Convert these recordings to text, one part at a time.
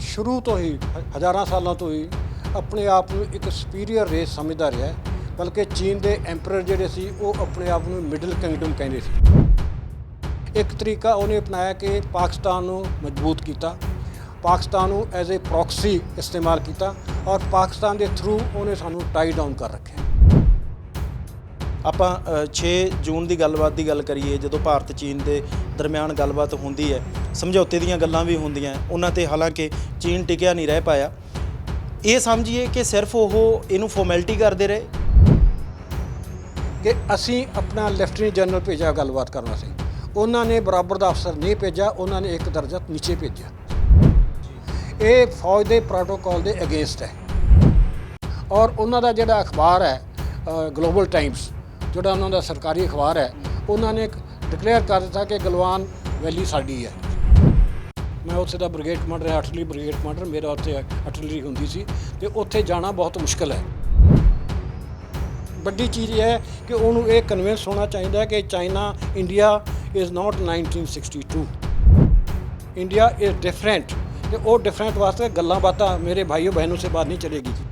शुरू तो ही हज़ारां सालों तो ही अपने आप ਨੂੰ ਇੱਕ ਸੁਪੀਰੀਅਰ ਰੇਸ ਸਮਝਦਾ ਰਿਹਾ ਬਲਕਿ ਚੀਨ ਦੇ ਐਂਪਰਰ ਜਿਹੜੇ ਸੀ ਉਹ ਆਪਣੇ ਆਪ ਨੂੰ ਮਿਡਲ ਕਿੰਗਡਮ ਕਹਿੰਦੇ ਸੀ। ਇੱਕ ਤਰੀਕਾ ਉਹਨੇ ਅਪਣਾਇਆ ਕਿ ਪਾਕਿਸਤਾਨ ਨੂੰ ਮਜ਼ਬੂਤ ਕੀਤਾ, ਪਾਕਿਸਤਾਨ ਨੂੰ ਐਜ਼ ए ਪ੍ਰੋਕਸੀ ਇਸਤੇਮਾਲ ਕੀਤਾ ਔਰ ਪਾਕਿਸਤਾਨ ਦੇ ਥਰੂ ਉਹਨੇ ਸਾਨੂੰ ਟਾਈ ਡਾਊਨ ਕਰ ਰੱਖਿਆ। ਆਪਾਂ 6 ਜੂਨ ਦੀ ਗੱਲਬਾਤ ਦੀ ਗੱਲ ਕਰੀਏ, ਜਦੋਂ ਭਾਰਤ ਚੀਨ ਦੇ ਦਰਮਿਆਨ ਗੱਲਬਾਤ ਹੁੰਦੀ ਹੈ, ਸਮਝੌਤੇ ਦੀਆਂ ਗੱਲਾਂ ਵੀ ਹੁੰਦੀਆਂ ਉਹਨਾਂ ਤੇ, ਹਾਲਾਂਕਿ ਚੀਨ ਟਿਕਿਆ ਨਹੀਂ ਰਹਿ ਪਾਇਆ। ਇਹ ਸਮਝੀਏ ਕਿ ਸਿਰਫ ਉਹ ਇਹਨੂੰ ਫਾਰਮੈਲਿਟੀ ਕਰਦੇ ਰਹੇ ਕਿ ਅਸੀਂ ਆਪਣਾ ਲੈਫਟੀਨੈਂਟ ਜਨਰਲ ਭੇਜਿਆ ਗੱਲਬਾਤ ਕਰਨ ਵਾਸਤੇ, ਉਹਨਾਂ ਨੇ ਬਰਾਬਰ ਦਾ ਅਫਸਰ ਨਹੀਂ ਭੇਜਿਆ, ਉਹਨਾਂ ਨੇ ਇੱਕ ਦਰਜਾ ਨੀਚੇ ਭੇਜਿਆ। ਇਹ ਫੌਜ ਦੇ ਪ੍ਰੋਟੋਕਾਲ ਦੇ ਅਗੇਂਸਟ ਹੈ। ਔਰ ਉਹਨਾਂ ਦਾ ਜਿਹੜਾ ਅਖਬਾਰ ਹੈ ਗਲੋਬਲ ਟਾਈਮਸ, ਜਿਹੜਾ ਉਹਨਾਂ ਦਾ ਸਰਕਾਰੀ ਅਖਬਾਰ ਹੈ, ਉਹਨਾਂ ਨੇ ਡਿਕਲੇਅਰ ਕਰ ਦਿੱਤਾ ਕਿ ਗਲਵਾਨ ਵੈਲੀ ਸਾਡੀ ਹੈ। ਮੈਂ ਉੱਥੇ ਦਾ brigade commander, artillery brigade commander, ਮੇਰਾ ਉੱਥੇ ਆਰਟਿਲਰੀ ਹੁੰਦੀ ਸੀ ਅਤੇ ਉੱਥੇ ਜਾਣਾ ਬਹੁਤ ਮੁਸ਼ਕਿਲ ਹੈ। ਵੱਡੀ ਚੀਜ਼ ਇਹ ਹੈ ਕਿ ਉਹਨੂੰ ਇਹ ਕਨਵਿੰਸ ਹੋਣਾ ਚਾਹੀਦਾ ਕਿ China India is not 1962, India is different. ਅਤੇ ਉਹ ਡਿਫਰੈਂਟ ਵਾਸਤੇ ਗੱਲਾਂ ਬਾਤਾਂ ਮੇਰੇ ਭਾਈਓ ਬਹਿਨੋਂ ਸੇ ਬਾਤ ਨਹੀਂ ਚਲੇਗੀ ਜੀ।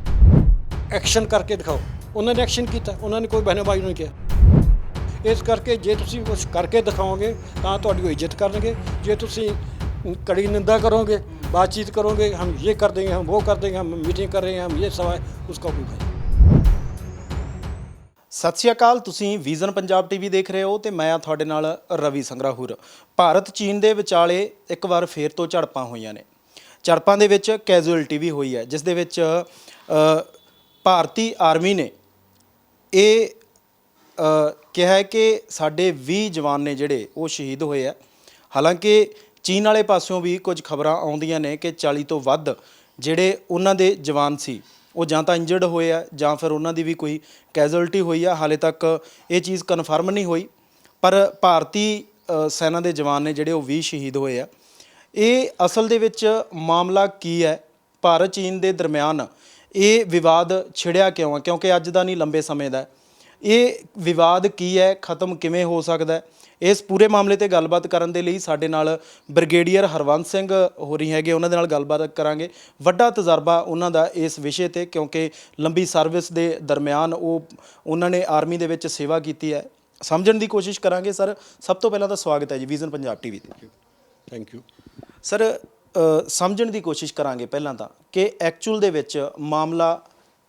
ਐਕਸ਼ਨ ਕਰਕੇ ਦਿਖਾਓ। ਉਹਨਾਂ ਨੇ ਐਕਸ਼ਨ ਕੀਤਾ, ਉਹਨਾਂ ਨੇ ਕੋਈ ਬਹਿਨੋ ਭਾਈ ਨੂੰ ਕਿਹਾ। ਇਸ ਕਰਕੇ ਜੇ ਤੁਸੀਂ ਕੁਛ ਕਰਕੇ ਦਿਖਾਓਗੇ ਤਾਂ ਤੁਹਾਡੀ ਉਹ ਇੱਜ਼ਤ ਕਰਨਗੇ। ਜੇ ਤੁਸੀਂ कड़ी निंदा करोगे, बातचीत करोगे, हम ये कर देंगे, हम वो कर देंगे, हम मीटिंग कर रहे हैं, हम ये सब है, उसका कोई फायदा। ਸਤਿ ਸ਼੍ਰੀ ਅਕਾਲ, ਤੁਸੀਂ ਵਿਜ਼ਨ ਪੰਜਾਬ ਟੀਵੀ ਦੇਖ ਰਹੇ ਹੋ ਤੇ ਮੈਂ ਆ ਤੁਹਾਡੇ ਨਾਲ ਰਵੀ ਸੰਗਰਾਹੁਰ। ਭਾਰਤ ਚੀਨ ਦੇ ਵਿਚਾਲੇ ਇੱਕ ਵਾਰ ਫੇਰ ਤੋਂ ਝੜਪਾਂ ਹੋਈਆਂ ਨੇ। ਝੜਪਾਂ ਦੇ ਵਿੱਚ ਕੈਜੂਅਲਟੀ ਵੀ ਹੋਈ ਹੈ, ਜਿਸ ਦੇ ਵਿੱਚ ਭਾਰਤੀ ਆਰਮੀ ਨੇ ਇਹ ਕਿਹਾ ਹੈ ਕਿ ਸਾਡੇ 20 ਜਵਾਨ ਨੇ ਜਿਹੜੇ ਉਹ ਸ਼ਹੀਦ ਹੋਏ ਆ। ਹਾਲਾਂਕਿ ਚੀਨ ਵਾਲੇ ਪਾਸਿਓਂ ਵੀ ਕੁਝ ਖਬਰਾਂ ਆਉਂਦੀਆਂ ਨੇ ਕਿ 40 ਤੋਂ ਵੱਧ ਜਿਹੜੇ ਉਹਨਾਂ ਦੇ ਜਵਾਨ ਸੀ ਉਹ ਜਾਂ ਤਾਂ ਇੰਜਰਡ ਹੋਏ ਆ ਜਾਂ ਫਿਰ ਉਹਨਾਂ ਦੀ ਵੀ ਕੋਈ ਕੈਜੂਅਲਟੀ ਹੋਈ ਆ। ਹਾਲੇ ਤੱਕ ਇਹ ਚੀਜ਼ ਕਨਫਰਮ ਨਹੀਂ ਹੋਈ, ਪਰ ਭਾਰਤੀ ਸੈਨਾ ਦੇ ਜਵਾਨ ਨੇ ਜਿਹੜੇ ਉਹ 20 ਸ਼ਹੀਦ ਹੋਏ ਆ। ਇਹ ਅਸਲ ਦੇ ਵਿੱਚ ਮਾਮਲਾ ਕੀ ਹੈ? ਭਾਰਤ ਚੀਨ ਦੇ ਦਰਮਿਆਨ ਇਹ ਵਿਵਾਦ ਛਿੜਿਆ ਕਿਉਂ ਹੈ? ਕਿਉਂਕਿ ਅੱਜ ਦਾ ਨਹੀਂ, ਲੰਬੇ ਸਮੇਂ ਦਾ। ਇਹ ਵਿਵਾਦ ਕੀ ਹੈ, ਖਤਮ ਕਿਵੇਂ ਹੋ ਸਕਦਾ? ਇਸ ਪੂਰੇ ਮਾਮਲੇ 'ਤੇ ਗੱਲਬਾਤ ਕਰਨ ਦੇ ਲਈ ਸਾਡੇ ਨਾਲ ਬ੍ਰਿਗੇਡੀਅਰ ਹਰਵੰਤ ਸਿੰਘ ਹੋ ਰਹੀ ਹੈਗੇ, ਉਹਨਾਂ ਦੇ ਨਾਲ ਗੱਲਬਾਤ ਕਰਾਂਗੇ। ਵੱਡਾ ਤਜਰਬਾ ਉਹਨਾਂ ਦਾ ਇਸ ਵਿਸ਼ੇ 'ਤੇ, ਕਿਉਂਕਿ ਲੰਬੀ ਸਰਵਿਸ ਦੇ ਦਰਮਿਆਨ ਉਹਨਾਂ ਨੇ ਆਰਮੀ ਦੇ ਵਿੱਚ ਸੇਵਾ ਕੀਤੀ ਹੈ। ਸਮਝਣ ਦੀ ਕੋਸ਼ਿਸ਼ ਕਰਾਂਗੇ। ਸਰ, ਸਭ ਤੋਂ ਪਹਿਲਾਂ ਤਾਂ ਸਵਾਗਤ ਹੈ ਜੀ ਵਿਜ਼ਨ ਪੰਜਾਬ ਟੀਵੀ 'ਤੇ। ਥੈਂਕ ਯੂ ਸਰ, ਸਮਝਣ ਦੀ ਕੋਸ਼ਿਸ਼ ਕਰਾਂਗੇ ਪਹਿਲਾਂ ਤਾਂ ਕਿ ਐਕਚੁਅਲ ਦੇ ਵਿੱਚ ਮਾਮਲਾ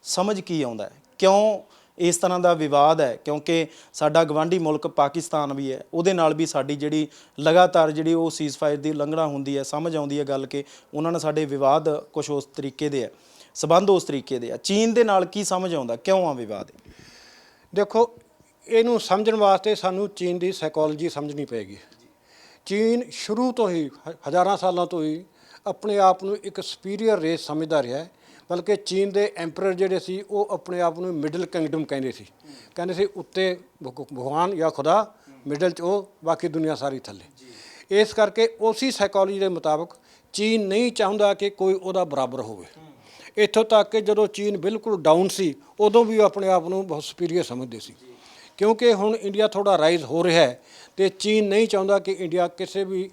ਸਮਝ ਕੀ ਆਉਂਦਾ ਹੈ, ਕਿਉਂ ਇਸ ਤਰ੍ਹਾਂ ਦਾ ਵਿਵਾਦ ਹੈ? ਕਿਉਂਕਿ ਸਾਡਾ ਗਵਾਂਢੀ ਮੁਲਕ ਪਾਕਿਸਤਾਨ ਵੀ ਹੈ, ਉਹਦੇ ਨਾਲ ਵੀ ਸਾਡੀ ਜਿਹੜੀ ਲਗਾਤਾਰ ਜਿਹੜੀ ਉਹ ਸੀਜ਼ਫਾਇਰ ਦੀ ਉਲੰਘਣਾ ਹੁੰਦੀ ਹੈ। ਸਮਝ ਆਉਂਦੀ ਹੈ ਗੱਲ ਕਿ ਉਹਨਾਂ ਨਾਲ ਸਾਡੇ ਵਿਵਾਦ ਕੁਛ ਉਸ ਤਰੀਕੇ ਦੇ ਆ, ਸਬੰਧ ਉਸ ਤਰੀਕੇ ਦੇ ਆ। ਚੀਨ ਦੇ ਨਾਲ ਕੀ ਸਮਝ ਆਉਂਦਾ, ਕਿਉਂ ਆ ਵਿਵਾਦ? ਦੇਖੋ, ਇਹਨੂੰ ਸਮਝਣ ਵਾਸਤੇ ਸਾਨੂੰ ਚੀਨ ਦੀ ਸਾਈਕੋਲੋਜੀ ਸਮਝਣੀ ਪਏਗੀ। ਚੀਨ ਸ਼ੁਰੂ ਤੋਂ ਹੀ ਹਜ਼ਾਰਾਂ ਸਾਲਾਂ ਤੋਂ ਹੀ ਆਪਣੇ ਆਪ ਨੂੰ ਇੱਕ ਸੁਪੀਰੀਅਰ ਰੇਸ ਸਮਝਦਾ ਰਿਹਾ ਬਲਕਿ ਚੀਨ ਦੇ ਐਂਪਰਰ ਜਿਹੜੇ ਸੀ ਉਹ ਆਪਣੇ ਆਪ ਨੂੰ ਮਿਡਲ ਕਿੰਗਡਮ ਕਹਿੰਦੇ ਸੀ ਉੱਤੇ ਭਗਵਾਨ ਜਾਂ ਖੁਦਾ, ਮਿਡਲ 'ਚ ਉਹ, ਬਾਕੀ ਦੁਨੀਆ ਸਾਰੀ ਥੱਲੇ। ਇਸ ਕਰਕੇ ਉਸੇ ਸਾਈਕੋਲੋਜੀ ਦੇ ਮੁਤਾਬਕ ਚੀਨ ਨਹੀਂ ਚਾਹੁੰਦਾ ਕਿ ਕੋਈ ਉਹਦਾ ਬਰਾਬਰ ਹੋਵੇ। ਇੱਥੋਂ ਤੱਕ ਕਿ ਜਦੋਂ ਚੀਨ ਬਿਲਕੁਲ ਡਾਊਨ ਸੀ ਉਦੋਂ ਵੀ ਉਹ ਆਪਣੇ ਆਪ ਨੂੰ ਬਹੁਤ ਸੁਪੀਰੀਅਰ ਸਮਝਦੇ ਸੀ। ਕਿਉਂਕਿ ਹੁਣ ਇੰਡੀਆ ਥੋੜ੍ਹਾ ਰਾਈਜ਼ ਹੋ ਰਿਹਾ ਹੈ ਅਤੇ ਚੀਨ ਨਹੀਂ ਚਾਹੁੰਦਾ ਕਿ ਇੰਡੀਆ ਕਿਸੇ ਵੀ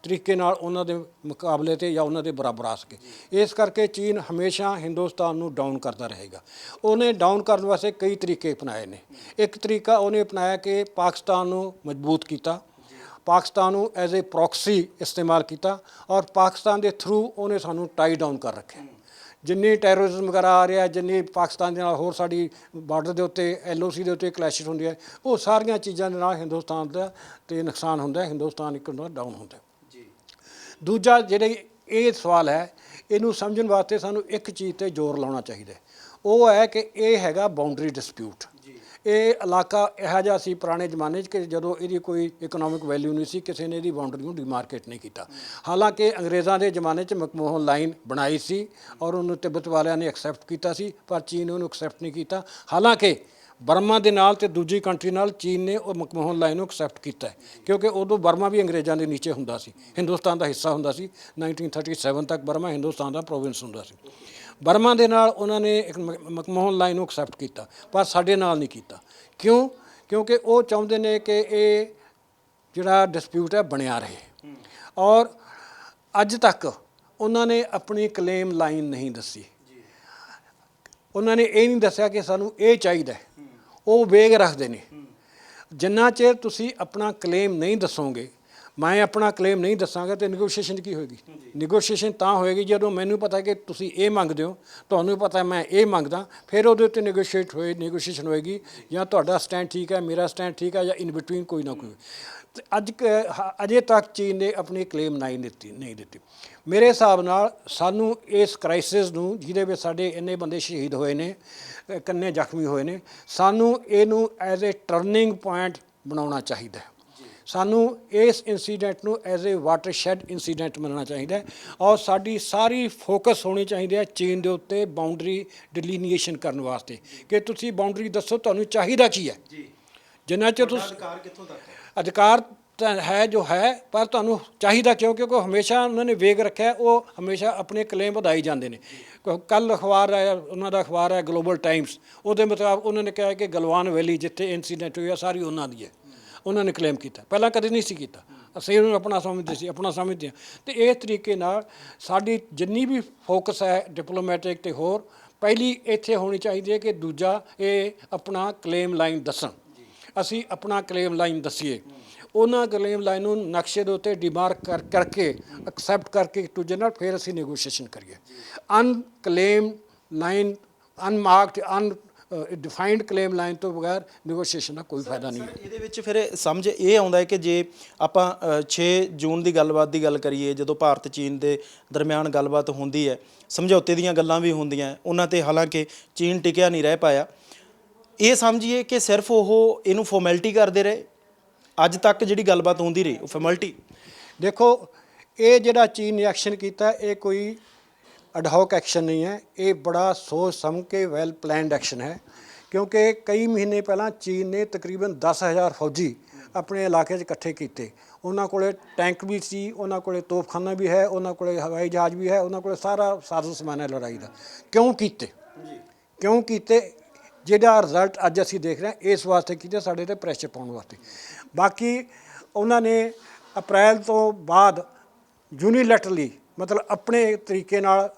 ਤਰੀਕੇ ਨਾਲ ਉਹਨਾਂ ਦੇ ਮੁਕਾਬਲੇ 'ਤੇ ਜਾਂ ਉਹਨਾਂ ਦੇ ਬਰਾਬਰ ਆ ਸਕੇ। ਇਸ ਕਰਕੇ ਚੀਨ ਹਮੇਸ਼ਾ ਹਿੰਦੁਸਤਾਨ ਨੂੰ ਡਾਊਨ ਕਰਦਾ ਰਹੇਗਾ। ਉਹਨੇ ਡਾਊਨ ਕਰਨ ਵਾਸਤੇ ਕਈ ਤਰੀਕੇ ਅਪਣਾਏ ਨੇ। ਇੱਕ ਤਰੀਕਾ ਉਹਨੇ ਅਪਣਾਇਆ ਕਿ ਪਾਕਿਸਤਾਨ ਨੂੰ ਮਜ਼ਬੂਤ ਕੀਤਾ, ਪਾਕਿਸਤਾਨ ਨੂੰ ਐਜ਼ ए ਪ੍ਰੋਕਸੀ ਇਸਤੇਮਾਲ ਕੀਤਾ ਔਰ ਪਾਕਿਸਤਾਨ ਦੇ ਥਰੂ ਉਹਨੇ ਸਾਨੂੰ ਟਾਈ ਡਾਊਨ ਕਰ ਰੱਖਿਆ। ਜਿੰਨੀ ਟੈਰਰਿਜ਼ਮ ਵਗੈਰਾ ਆ ਰਿਹਾ, ਜਿੰਨੀ ਪਾਕਿਸਤਾਨ ਦੇ ਨਾਲ ਹੋਰ ਸਾਡੀ ਬਾਰਡਰ ਦੇ ਉੱਤੇ LOC ਦੇ ਉੱਤੇ ਕਲੈਸ਼ਿਸ਼ ਹੁੰਦੀ ਹੈ, ਉਹ ਸਾਰੀਆਂ ਚੀਜ਼ਾਂ ਦੇ ਨਾਲ ਹਿੰਦੁਸਤਾਨ ਦਾ ਤੇ ਨੁਕਸਾਨ ਹੁੰਦਾ, ਹਿੰਦੁਸਤਾਨ ਇੱਕ ਡਾਊਨ ਹੁੰਦਾ। ਦੂਜਾ ਜਿਹੜੇ ਇਹ ਸਵਾਲ ਹੈ, ਇਹਨੂੰ ਸਮਝਣ ਵਾਸਤੇ ਸਾਨੂੰ ਇੱਕ ਚੀਜ਼ 'ਤੇ ਜ਼ੋਰ ਲਾਉਣਾ ਚਾਹੀਦਾ। ਉਹ ਹੈ ਕਿ ਇਹ ਹੈਗਾ ਬਾਉਂਡਰੀ ਡਿਸਪਿਊਟ। ਇਹ ਇਲਾਕਾ ਇਹੋ ਜਿਹਾ ਸੀ ਪੁਰਾਣੇ ਜ਼ਮਾਨੇ 'ਚ ਕਿ ਜਦੋਂ ਇਹਦੀ ਕੋਈ ਇਕਨੋਮਿਕ ਵੈਲਿਊ ਨਹੀਂ ਸੀ, ਕਿਸੇ ਨੇ ਇਹਦੀ ਬਾਉਂਡਰੀ ਨੂੰ ਡਿਮਾਰਕੇਟ ਨਹੀਂ ਕੀਤਾ। ਹਾਲਾਂਕਿ ਅੰਗਰੇਜ਼ਾਂ ਦੇ ਜ਼ਮਾਨੇ 'ਚ ਮੈਕਮੋਹਨ ਲਾਈਨ ਬਣਾਈ ਸੀ ਔਰ ਉਹਨੂੰ ਤਿੱਬਤ ਵਾਲਿਆਂ ਨੇ ਐਕਸੈਪਟ ਕੀਤਾ ਸੀ, ਪਰ ਚੀਨ ਉਹਨੂੰ ਐਕਸੈਪਟ ਨਹੀਂ ਕੀਤਾ। ਹਾਲਾਂਕਿ ਬਰਮਾ ਦੇ ਨਾਲ ਅਤੇ ਦੂਜੀ ਕੰਟਰੀ ਨਾਲ ਚੀਨ ਨੇ ਉਹ ਮੈਕਮੋਹਨ ਲਾਈਨ ਨੂੰ ਐਕਸੈਪਟ ਕੀਤਾ ਕਿਉਂਕਿ ਉਦੋਂ ਬਰਮਾ ਵੀ ਅੰਗਰੇਜ਼ਾਂ ਦੇ ਨੀਚੇ ਹੁੰਦਾ ਸੀ, ਹਿੰਦੁਸਤਾਨ ਦਾ ਹਿੱਸਾ ਹੁੰਦਾ ਸੀ। 1937 ਤੱਕ ਬਰਮਾ ਹਿੰਦੁਸਤਾਨ ਦਾ ਪ੍ਰੋਵਿੰਸ ਹੁੰਦਾ ਸੀ। ਬਰਮਾ ਦੇ ਨਾਲ ਉਹਨਾਂ ਨੇ ਇੱਕ ਮੈਕਮੋਹਨ ਲਾਈਨ ਨੂੰ ਐਕਸੈਪਟ ਕੀਤਾ, ਪਰ ਸਾਡੇ ਨਾਲ ਨਹੀਂ ਕੀਤਾ। ਕਿਉਂ? ਕਿਉਂਕਿ ਉਹ ਚਾਹੁੰਦੇ ਨੇ ਕਿ ਇਹ ਜਿਹੜਾ ਡਿਸਪਿਊਟ ਹੈ ਬਣਿਆ ਰਹੇ। ਔਰ ਅੱਜ ਤੱਕ ਉਹਨਾਂ ਨੇ ਆਪਣੀ ਕਲੇਮ ਲਾਈਨ ਨਹੀਂ ਦੱਸੀ। ਉਹਨਾਂ ਨੇ ਇਹ ਨਹੀਂ ਦੱਸਿਆ ਕਿ ਸਾਨੂੰ ਇਹ ਚਾਹੀਦਾ, ਉਹ ਵੇਗ ਰੱਖਦੇ ਨੇ। ਜਿੰਨਾ ਚਿਰ ਤੁਸੀਂ ਆਪਣਾ ਕਲੇਮ ਨਹੀਂ ਦੱਸੋਗੇ, ਮੈਂ ਆਪਣਾ ਕਲੇਮ ਨਹੀਂ ਦੱਸਾਂਗਾ, ਤੇ ਨੈਗੋਸ਼ੀਏਸ਼ਨ ਕੀ ਹੋਏਗੀ? ਨੈਗੋਸ਼ੀਏਸ਼ਨ ਤਾਂ ਹੋਏਗੀ ਜਦੋਂ ਮੈਨੂੰ ਪਤਾ ਕਿ ਤੁਸੀਂ ਇਹ ਮੰਗਦੇ ਹੋ, ਤੁਹਾਨੂੰ ਪਤਾ ਮੈਂ ਇਹ ਮੰਗਦਾ, ਫਿਰ ਉਹਦੇ ਉੱਤੇ ਨੈਗੋਸ਼ੀਏਸ਼ਨ ਹੋਏਗੀ। ਜਾਂ ਤੁਹਾਡਾ ਸਟੈਂਡ ਠੀਕ ਹੈ, ਮੇਰਾ ਸਟੈਂਡ ਠੀਕ ਹੈ, ਜਾਂ ਇਨ ਬਿਟਵੀਨ ਕੋਈ ਨਾ ਕੋਈ। ਤੇ ਅਜੇ ਤੱਕ ਚੀਨ ਨੇ ਆਪਣੀ ਕਲੇਮ ਨਹੀਂ ਦਿੱਤੀ। ਮੇਰੇ ਹਿਸਾਬ ਨਾਲ ਸਾਨੂੰ ਇਸ ਕ੍ਰਾਈਸਿਸ ਨੂੰ, ਜਿਹਦੇ ਵਿੱਚ ਸਾਡੇ ਇੰਨੇ ਬੰਦੇ ਸ਼ਹੀਦ ਹੋਏ ਨੇ, ਕਿੰਨੇ ਜ਼ਖਮੀ ਹੋਏ ਨੇ, ਸਾਨੂੰ ਇਹਨੂੰ ਐਜ਼ ਏ ਟਰਨਿੰਗ ਪੁਆਇੰਟ ਬਣਾਉਣਾ ਚਾਹੀਦਾ ਹੈ। ਸਾਨੂੰ ਇਸ ਇਨਸੀਡੈਂਟ ਨੂੰ ਐਜ਼ ਏ ਵਾਟਰਸ਼ੈਡ ਇਨਸੀਡੈਂਟ ਮੰਨਣਾ ਚਾਹੀਦਾ, ਔਰ ਸਾਡੀ ਸਾਰੀ ਫੋਕਸ ਹੋਣੀ ਚਾਹੀਦੀ ਹੈ ਚੀਨ ਦੇ ਉੱਤੇ ਬਾਉਂਡਰੀ ਡਿਲੀਨੀਏਸ਼ਨ ਕਰਨ ਵਾਸਤੇ, ਕਿ ਤੁਸੀਂ ਬਾਉਂਡਰੀ ਦੱਸੋ ਤੁਹਾਨੂੰ ਚਾਹੀਦਾ ਕੀ ਹੈ। ਜਿੰਨਾ ਚਿਰ ਤੁਸੀਂ ਅਧਿਕਾਰ ਕਿੱਥੋਂ ਤੱਕ ਹੈ? ਅਧਿਕਾਰ ਤਾਂ ਹੈ ਜੋ ਹੈ, ਪਰ ਤੁਹਾਨੂੰ ਚਾਹੀਦਾ ਕਿਉਂ? ਕਿਉਂਕਿ ਹਮੇਸ਼ਾ ਉਹਨਾਂ ਨੇ ਵੇਗ ਰੱਖਿਆ, ਉਹ ਹਮੇਸ਼ਾ ਆਪਣੇ ਕਲੇਮ ਵਧਾਈ ਜਾਂਦੇ ਨੇ। ਕੱਲ੍ਹ ਅਖਬਾਰ ਆਇਆ, ਉਹਨਾਂ ਦਾ ਅਖਬਾਰ ਹੈ ਗਲੋਬਲ ਟਾਈਮਸ, ਉਹਦੇ ਮੁਤਾਬਕ ਉਹਨਾਂ ਨੇ ਕਿਹਾ ਕਿ ਗਲਵਾਨ ਵੈਲੀ ਜਿੱਥੇ ਇਨਸੀਡੈਂਟ ਹੋਇਆ ਸਾਰੀ ਉਹਨਾਂ ਦੀ ਹੈ। ਉਹਨਾਂ ਨੇ ਕਲੇਮ ਕੀਤਾ, ਪਹਿਲਾਂ ਕਦੇ ਨਹੀਂ ਸੀ ਕੀਤਾ। ਅਸੀਂ ਉਹਨੂੰ ਆਪਣਾ ਸਮਝਦੇ ਹਾਂ। ਤੇ ਇਸ ਤਰੀਕੇ ਨਾਲ ਸਾਡੀ ਜਿੰਨੀ ਵੀ ਫੋਕਸ ਹੈ ਡਿਪਲੋਮੈਟਿਕ ਤੇ ਹੋਰ, ਪਹਿਲੀ ਇੱਥੇ ਹੋਣੀ ਚਾਹੀਦੀ ਹੈ ਕਿ ਦੂਜਾ ਇਹ ਆਪਣਾ ਕਲੇਮ ਲਾਈਨ ਦੱਸਣ। ਅਸੀਂ ਆਪਣਾ ਕਲੇਮ ਲਾਈਨ ਦੱਸੀਏ, ਉਹਨਾਂ ਕਲੇਮ ਲਾਈਨ ਨੂੰ ਨਕਸ਼ੇ ਦੇ ਉੱਤੇ ਡਿਮਾਰਕ ਕਰਕੇ ਐਕਸੈਪਟ ਕਰਕੇ ਇੱਕ ਦੂਜੇ ਨਾਲ, ਫਿਰ ਅਸੀਂ ਨੈਗੋਸ਼ੀਏਸ਼ਨ ਕਰੀਏ। ਅਨਕਲੇਮ ਲਾਈਨ, ਅਨਮਾਰਕਡ, ਡਿਫਾਈਨਡ ਕਲੇਮ ਲਾਈਨ ਤੋਂ ਬਗੈਰ ਨੈਗੋਸ਼ੀਏਸ਼ਨ ਦਾ ਕੋਈ ਫਾਇਦਾ ਨਹੀਂ ਹੈ। ਇਹਦੇ ਵਿੱਚ ਫਿਰ ਸਮਝ ਇਹ ਆਉਂਦਾ ਹੈ ਕਿ ਜੇ ਆਪਾਂ 6 ਜੂਨ ਦੀ ਗੱਲਬਾਤ ਦੀ ਗੱਲ ਕਰੀਏ, ਜਦੋਂ ਭਾਰਤ ਚੀਨ ਦੇ ਦਰਮਿਆਨ ਗੱਲਬਾਤ ਹੁੰਦੀ ਹੈ, ਸਮਝੌਤੇ ਦੀਆਂ ਗੱਲਾਂ ਵੀ ਹੁੰਦੀਆਂ, ਉਹਨਾਂ 'ਤੇ ਹਾਲਾਂਕਿ ਚੀਨ ਟਿਕਿਆ ਨਹੀਂ ਰਹਿ ਪਾਇਆ। ਇਹ ਸਮਝੀਏ ਕਿ ਸਿਰਫ ਉਹ ਇਹਨੂੰ ਫਾਰਮੈਲਿਟੀ ਕਰਦੇ ਰਹੇ, ਅੱਜ ਤੱਕ ਜਿਹੜੀ ਗੱਲਬਾਤ ਹੁੰਦੀ ਰਹੀ ਉਹ ਫਾਰਮੈਲਿਟੀ। ਦੇਖੋ, ਇਹ ਜਿਹੜਾ ਚੀਨ ਨੇ ਐਕਸ਼ਨ ਕੀਤਾ, ਇਹ ਕੋਈ ਅਡਹੌਕ ਐਕਸ਼ਨ ਨਹੀਂ ਹੈ, ਇਹ ਬੜਾ ਸੋਚ ਸਮਝ ਕੇ ਵੈਲ ਪਲੈਨਡ ਐਕਸ਼ਨ ਹੈ। ਕਿਉਂਕਿ ਕਈ ਮਹੀਨੇ ਪਹਿਲਾਂ ਚੀਨ ਨੇ ਤਕਰੀਬਨ 10,000 ਫੌਜੀ ਆਪਣੇ ਇਲਾਕੇ 'ਚ ਇਕੱਠੇ ਕੀਤੇ। ਉਹਨਾਂ ਕੋਲੇ ਟੈਂਕ ਵੀ ਸੀ, ਉਹਨਾਂ ਕੋਲੇ ਤੋਪਖਾਨਾ ਵੀ ਹੈ, ਉਹਨਾਂ ਕੋਲੇ ਹਵਾਈ ਜਹਾਜ਼ ਵੀ ਹੈ, ਉਹਨਾਂ ਕੋਲੇ ਸਾਰਾ ਸਾਜ਼ੋ ਸਮਾਨ ਹੈ ਲੜਾਈ ਦਾ। ਕਿਉਂ ਕੀਤੇ? ਜਿਹਦਾ ਰਿਜ਼ਲਟ ਅੱਜ ਅਸੀਂ ਦੇਖ ਰਹੇ ਹਾਂ, ਇਸ ਵਾਸਤੇ ਕੀਤੇ, ਸਾਡੇ 'ਤੇ ਪ੍ਰੈਸ਼ਰ ਪਾਉਣ ਵਾਸਤੇ। ਬਾਕੀ ਉਹਨਾਂ ਨੇ ਅਪ੍ਰੈਲ ਤੋਂ ਬਾਅਦ ਯੂਨੀਲੈਟਰਲੀ, ਮਤਲਬ ਆਪਣੇ ਤਰੀਕੇ ਨਾਲ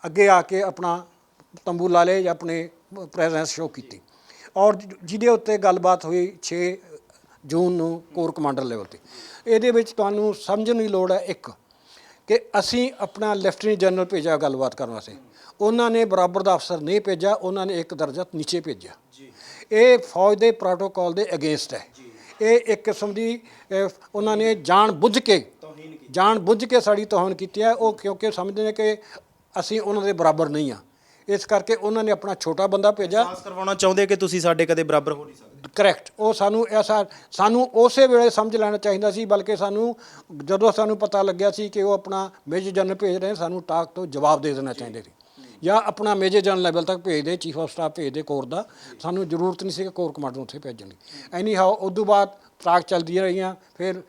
ਅੱਗੇ ਆ ਕੇ ਆਪਣਾ ਤੰਬੂ ਲਾ ਲਏ ਜਾਂ ਆਪਣੇ ਪ੍ਰੈਜ਼ੈਂਸ ਸ਼ੋਅ ਕੀਤੀ, ਔਰ ਜਿਹਦੇ ਉੱਤੇ ਗੱਲਬਾਤ ਹੋਈ 6 ਜੂਨ ਨੂੰ ਕੋਰ ਕਮਾਂਡਰ ਲੈਵਲ 'ਤੇ। ਇਹਦੇ ਵਿੱਚ ਤੁਹਾਨੂੰ ਸਮਝਣ ਦੀ ਲੋੜ ਹੈ ਇੱਕ, ਕਿ ਅਸੀਂ ਆਪਣਾ ਲੈਫਟੀਨੈਂਟ ਜਨਰਲ ਭੇਜਿਆ ਗੱਲਬਾਤ ਕਰਨ ਵਾਸਤੇ, ਉਹਨਾਂ ਨੇ ਬਰਾਬਰ ਦਾ ਅਫਸਰ ਨਹੀਂ ਭੇਜਿਆ, ਉਹਨਾਂ ਨੇ ਇੱਕ ਦਰਜਾ ਨੀਚੇ ਭੇਜਿਆ। ਇਹ ਫੌਜ ਦੇ ਪ੍ਰੋਟੋਕਾਲ ਦੇ ਅਗੇਂਸਟ ਹੈ। ਇਹ ਇੱਕ ਕਿਸਮ ਦੀ ਉਹਨਾਂ ਨੇ ਜਾਣ ਬੁੱਝ ਕੇ ਸਾਡੀ ਤੋਹਨ ਕੀਤੀ ਹੈ। ਉਹ ਕਿਉਂਕਿ ਸਮਝਦੇ ਨੇ ਕਿ ਅਸੀਂ ਉਹਨਾਂ ਦੇ ਬਰਾਬਰ ਨਹੀਂ ਹਾਂ, ਇਸ ਕਰਕੇ ਉਹਨਾਂ ਨੇ ਆਪਣਾ ਛੋਟਾ ਬੰਦਾ ਭੇਜਿਆ। ਅਹਿਸਾਸ ਕਰਵਾਉਣਾ ਚਾਹੁੰਦੇ ਕਿ ਤੁਸੀਂ ਸਾਡੇ ਕਦੇ ਬਰਾਬਰ ਹੋ ਨਹੀਂ ਸਕਦੇ। ਕਰੈਕਟ। ਉਹ ਸਾਨੂੰ ਉਸੇ ਵੇਲੇ ਸਮਝ ਲੈਣਾ ਚਾਹੀਦਾ ਸੀ, ਬਲਕਿ ਜਦੋਂ ਸਾਨੂੰ ਪਤਾ ਲੱਗਿਆ ਸੀ ਕਿ ਉਹ ਆਪਣਾ ਮੇਜਰ ਜਨਰਲ ਭੇਜ ਰਹੇ, ਸਾਨੂੰ ਟਾਕ ਤੋਂ ਜਵਾਬ ਦੇ ਦੇਣਾ ਚਾਹੀਦੇ ਸੀ, ਜਾਂ ਆਪਣਾ ਮੇਜਰ ਜਨਰਲ ਲੈਵਲ ਤੱਕ ਭੇਜਦੇ, ਚੀਫ ਆਫ ਸਟਾਫ ਭੇਜਦੇ ਕੋਰ ਦਾ। ਸਾਨੂੰ ਜ਼ਰੂਰਤ ਨਹੀਂ ਸੀ ਕਿ ਕੋਰ ਕਮਾਂਡਰ ਉੱਥੇ ਭੇਜਣ ਦੀ। ਐਨੀ ਹਾਓ ਉਦੋਂ ਬਾਅਦ ਟਾਕ ਚੱਲਦੀਆਂ ਰਹੀਆਂ, ਫਿਰ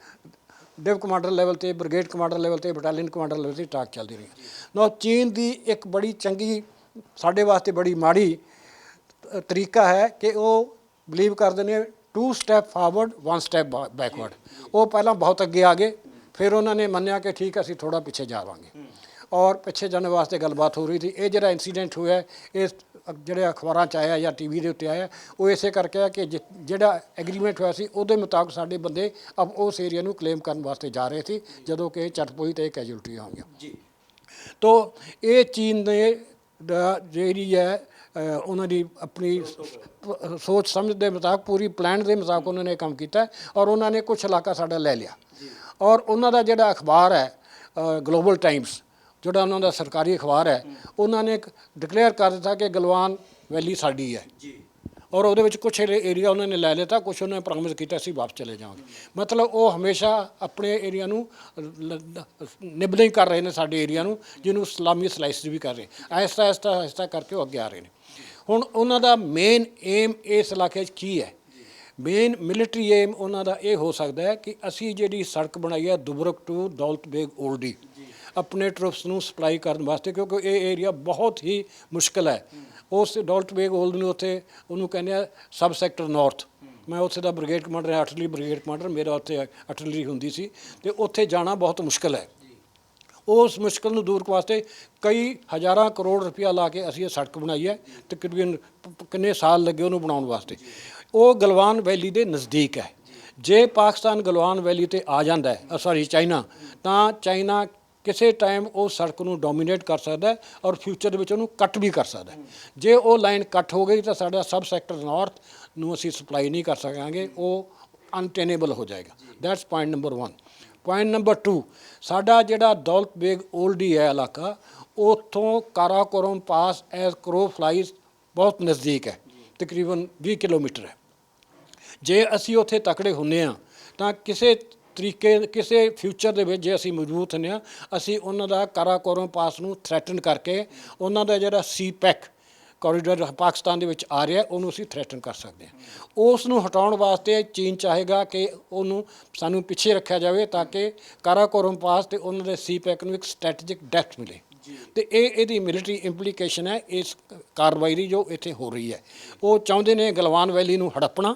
ਡਿਵ ਕਮਾਂਡਰ ਲੈਵਲ 'ਤੇ, ਬ੍ਰਿਗੇਡ ਕਮਾਂਡਰ ਲੈਵਲ 'ਤੇ, ਬਟਾਲੀਅਨ ਕਮਾਂਡਰ ਲੈਵਲ 'ਤੇ ਟਾਕ ਚੱਲਦੀ ਰਹੀਆਂ। ਨਾ ਚੀਨ ਦੀ ਇੱਕ ਬੜੀ ਚੰਗੀ, ਸਾਡੇ ਵਾਸਤੇ ਬੜੀ ਮਾੜੀ ਤਰੀਕਾ ਹੈ ਕਿ ਉਹ ਬਿਲੀਵ ਕਰਦੇ ਨੇ 2 ਸਟੈਪ ਫਾਰਵਰਡ 1 ਸਟੈਪ ਬੈਕਵਰਡ। ਉਹ ਪਹਿਲਾਂ ਬਹੁਤ ਅੱਗੇ ਆ ਗਏ, ਫਿਰ ਉਹਨਾਂ ਨੇ ਮੰਨਿਆ ਕਿ ਠੀਕ ਅਸੀਂ ਥੋੜ੍ਹਾ ਪਿੱਛੇ ਜਾਵਾਂਗੇ, ਔਰ ਪਿੱਛੇ ਜਾਣ ਵਾਸਤੇ ਗੱਲਬਾਤ ਹੋ ਰਹੀ ਸੀ। ਇਹ ਜਿਹੜਾ ਇਨਸੀਡੈਂਟ ਹੋਇਆ, ਇਹ ਜਿਹੜੇ ਅਖਬਾਰਾਂ 'ਚ ਆਇਆ ਜਾਂ TV ਦੇ ਉੱਤੇ ਆਇਆ, ਉਹ ਇਸੇ ਕਰਕੇ ਆ ਕਿ ਜਿਹੜਾ ਐਗਰੀਮੈਂਟ ਹੋਇਆ ਸੀ ਉਹਦੇ ਮੁਤਾਬਕ ਸਾਡੇ ਬੰਦੇ ਉਸ ਏਰੀਆ ਨੂੰ ਕਲੇਮ ਕਰਨ ਵਾਸਤੇ ਜਾ ਰਹੇ ਸੀ, ਜਦੋਂ ਕਿ ਚਟਪੋਈ ਤੇ ਕੈਜੂਅਲਟੀਆਂ ਹੋਈਆਂ ਜੀ। ਤੋ ਇਹ ਚੀਨ ਨੇ ਜਿਹੜੀ ਹੈ ਉਹਨਾਂ ਦੀ ਆਪਣੀ ਸੋਚ ਸਮਝ ਦੇ ਮੁਤਾਬਕ, ਪੂਰੀ ਪਲਾਨ ਦੇ ਮੁਤਾਬਕ ਉਹਨਾਂ ਨੇ ਕੰਮ ਕੀਤਾ, ਔਰ ਉਹਨਾਂ ਨੇ ਕੁਛ ਇਲਾਕਾ ਸਾਡਾ ਲੈ ਲਿਆ। ਔਰ ਉਹਨਾਂ ਦਾ ਜਿਹੜਾ ਅਖਬਾਰ ਹੈ ਗਲੋਬਲ ਟਾਈਮਸ, ਜਿਹੜਾ ਉਹਨਾਂ ਦਾ ਸਰਕਾਰੀ ਅਖਬਾਰ ਹੈ, ਉਹਨਾਂ ਨੇ ਡਿਕਲੇਅਰ ਕਰ ਦਿੱਤਾ ਕਿ ਗਲਵਾਨ ਵੈਲੀ ਸਾਡੀ ਹੈ, ਔਰ ਉਹਦੇ ਵਿੱਚ ਕੁਛ ਏਰੀਆ ਉਹਨਾਂ ਨੇ ਲੈ ਲਿਆ, ਕੁਛ ਉਹਨਾਂ ਨੇ ਪ੍ਰੋਮਿਸ ਕੀਤਾ ਅਸੀਂ ਵਾਪਸ ਚਲੇ ਜਾਵਾਂਗੇ। ਮਤਲਬ ਉਹ ਹਮੇਸ਼ਾ ਆਪਣੇ ਏਰੀਆ ਨੂੰ ਨਿਬਲਿੰਗ ਕਰ ਰਹੇ ਨੇ, ਸਾਡੇ ਏਰੀਆ ਨੂੰ, ਜਿਹਨੂੰ ਇਸਲਾਮੀ ਸਲਾਈਸ ਵੀ ਕਰ ਰਹੇ। ਆਹਿਸਤਾ ਕਰਕੇ ਉਹ ਅੱਗੇ ਆ ਰਹੇ ਨੇ। ਹੁਣ ਉਹਨਾਂ ਦਾ ਮੇਨ ਏਮ ਇਸ ਇਲਾਕੇ 'ਚ ਕੀ ਹੈ? ਮੇਨ ਮਿਲਟਰੀ ਏਮ ਉਹਨਾਂ ਦਾ ਇਹ ਹੋ ਸਕਦਾ ਹੈ ਕਿ ਅਸੀਂ ਜਿਹੜੀ ਸੜਕ ਬਣਾਈ ਹੈ ਦੁਬਰਕ ਟੂ ਦੌਲਤ ਬੇਗ ਓਲਡੀ, ਆਪਣੇ ਟਰੂਪਸ ਨੂੰ ਸਪਲਾਈ ਕਰਨ ਵਾਸਤੇ, ਕਿਉਂਕਿ ਇਹ ਏਰੀਆ ਬਹੁਤ ਹੀ ਮੁਸ਼ਕਿਲ ਹੈ। ਉਸ ਦੌਲਤ ਬੇਗ ਓਲਡ ਨੂੰ ਉੱਥੇ ਉਹਨੂੰ ਕਹਿੰਦੇ ਆ ਸਬ ਸੈਕਟਰ ਨਾਰਥ। ਮੈਂ ਉੱਥੇ ਦਾ ਬ੍ਰਿਗੇਡ ਕਮਾਂਡਰ ਹਾਂ, ਆਰਟਿਲਰੀ ਬ੍ਰਿਗੇਡ ਕਮਾਂਡਰ, ਮੇਰਾ ਉੱਥੇ ਆਰਟਿਲਰੀ ਹੁੰਦੀ ਸੀ, ਅਤੇ ਉੱਥੇ ਜਾਣਾ ਬਹੁਤ ਮੁਸ਼ਕਿਲ ਹੈ। ਉਸ ਮੁਸ਼ਕਲ ਨੂੰ ਦੂਰ ਕਰਨ ਵਾਸਤੇ ਕਈ ਹਜ਼ਾਰਾਂ ਕਰੋੜ ਰੁਪਇਆ ਲਾ ਕੇ ਅਸੀਂ ਇਹ ਸੜਕ ਬਣਾਈ ਹੈ। ਤਕਰੀਬਨ ਕਿੰਨੇ ਸਾਲ ਲੱਗੇ ਉਹਨੂੰ ਬਣਾਉਣ ਵਾਸਤੇ। ਉਹ ਗਲਵਾਨ ਵੈਲੀ ਦੇ ਨਜ਼ਦੀਕ ਹੈ। ਜੇ ਪਾਕਿਸਤਾਨ ਗਲਵਾਨ ਵੈਲੀ ਤੇ ਆ ਜਾਂਦਾ ਹੈ, ਸੌਰੀ ਚਾਈਨਾ, ਤਾਂ ਚਾਈਨਾ ਕਿਸੇ ਟਾਈਮ ਉਹ ਸੜਕ ਨੂੰ ਡੋਮੀਨੇਟ ਕਰ ਸਕਦਾ ਔਰ ਫਿਊਚਰ ਦੇ ਵਿੱਚ ਉਹਨੂੰ ਕੱਟ ਵੀ ਕਰ ਸਕਦਾ। ਜੇ ਉਹ ਲਾਈਨ ਕੱਟ ਹੋ ਗਈ ਤਾਂ ਸਾਡਾ ਸਬ ਸੈਕਟਰ ਨਾਰਥ ਨੂੰ ਅਸੀਂ ਸਪਲਾਈ ਨਹੀਂ ਕਰ ਸਕਾਂਗੇ, ਉਹ ਅਨਟੇਨੇਬਲ ਹੋ ਜਾਏਗਾ। That's point number 1। Point number 2, ਸਾਡਾ ਜਿਹੜਾ ਦੌਲਤ ਬੇਗ ਓਲਡੀ ਹੈ ਇਲਾਕਾ, ਉੱਥੋਂ ਕਾਰਾਕੋਰਮ ਪਾਸ ਐਜ਼ ਕਰੋ ਫਲਾਈਜ਼ ਬਹੁਤ ਨਜ਼ਦੀਕ ਹੈ, ਤਕਰੀਬਨ 20 ਕਿਲੋਮੀਟਰ ਹੈ। ਜੇ ਅਸੀਂ ਉੱਥੇ ਤਕੜੇ ਹੁੰਦੇ ਹਾਂ ਤਾਂ ਕਿਸੇ ਤਰੀਕੇ ਕਿਸੇ ਫਿਊਚਰ ਦੇ ਵਿੱਚ ਜੇ ਅਸੀਂ ਮਜ਼ਬੂਤ ਹੁੰਦੇ ਹਾਂ, ਅਸੀਂ ਉਹਨਾਂ ਦਾ ਕਾਰਾਕੋਰਮ ਪਾਸ ਨੂੰ ਥ੍ਰੈਟਨ ਕਰਕੇ ਉਹਨਾਂ ਦਾ ਜਿਹੜਾ ਸੀ-ਪੈਕ ਕੋਰੀਡੋਰ ਪਾਕਿਸਤਾਨ ਦੇ ਵਿੱਚ ਆ ਰਿਹਾ ਉਹਨੂੰ ਅਸੀਂ ਥ੍ਰੈਟਨ ਕਰ ਸਕਦੇ ਹਾਂ। ਉਸ ਨੂੰ ਹਟਾਉਣ ਵਾਸਤੇ ਚੀਨ ਚਾਹੇਗਾ ਕਿ ਉਹਨੂੰ ਸਾਨੂੰ ਪਿੱਛੇ ਰੱਖਿਆ ਜਾਵੇ ਤਾਂ ਕਿ ਕਾਰਾਕੋਰਮ ਪਾਸ ਤੇ ਉਹਨਾਂ ਦੇ ਸੀ-ਪੈਕ ਨੂੰ ਇੱਕ ਸਟ੍ਰੈਟੇਜਿਕ ਡੈਪਥ ਮਿਲੇ। ਤੇ ਇਹਦੀ ਮਿਲਟਰੀ ਇੰਪਲੀਕੇਸ਼ਨ ਹੈ ਇਸ ਕਾਰਵਾਈ ਦੀ ਜੋ ਇੱਥੇ ਹੋ ਰਹੀ ਹੈ। ਉਹ ਚਾਹੁੰਦੇ ਨੇ ਗਲਵਾਨ ਵੈਲੀ ਨੂੰ ਹੜੱਪਣਾ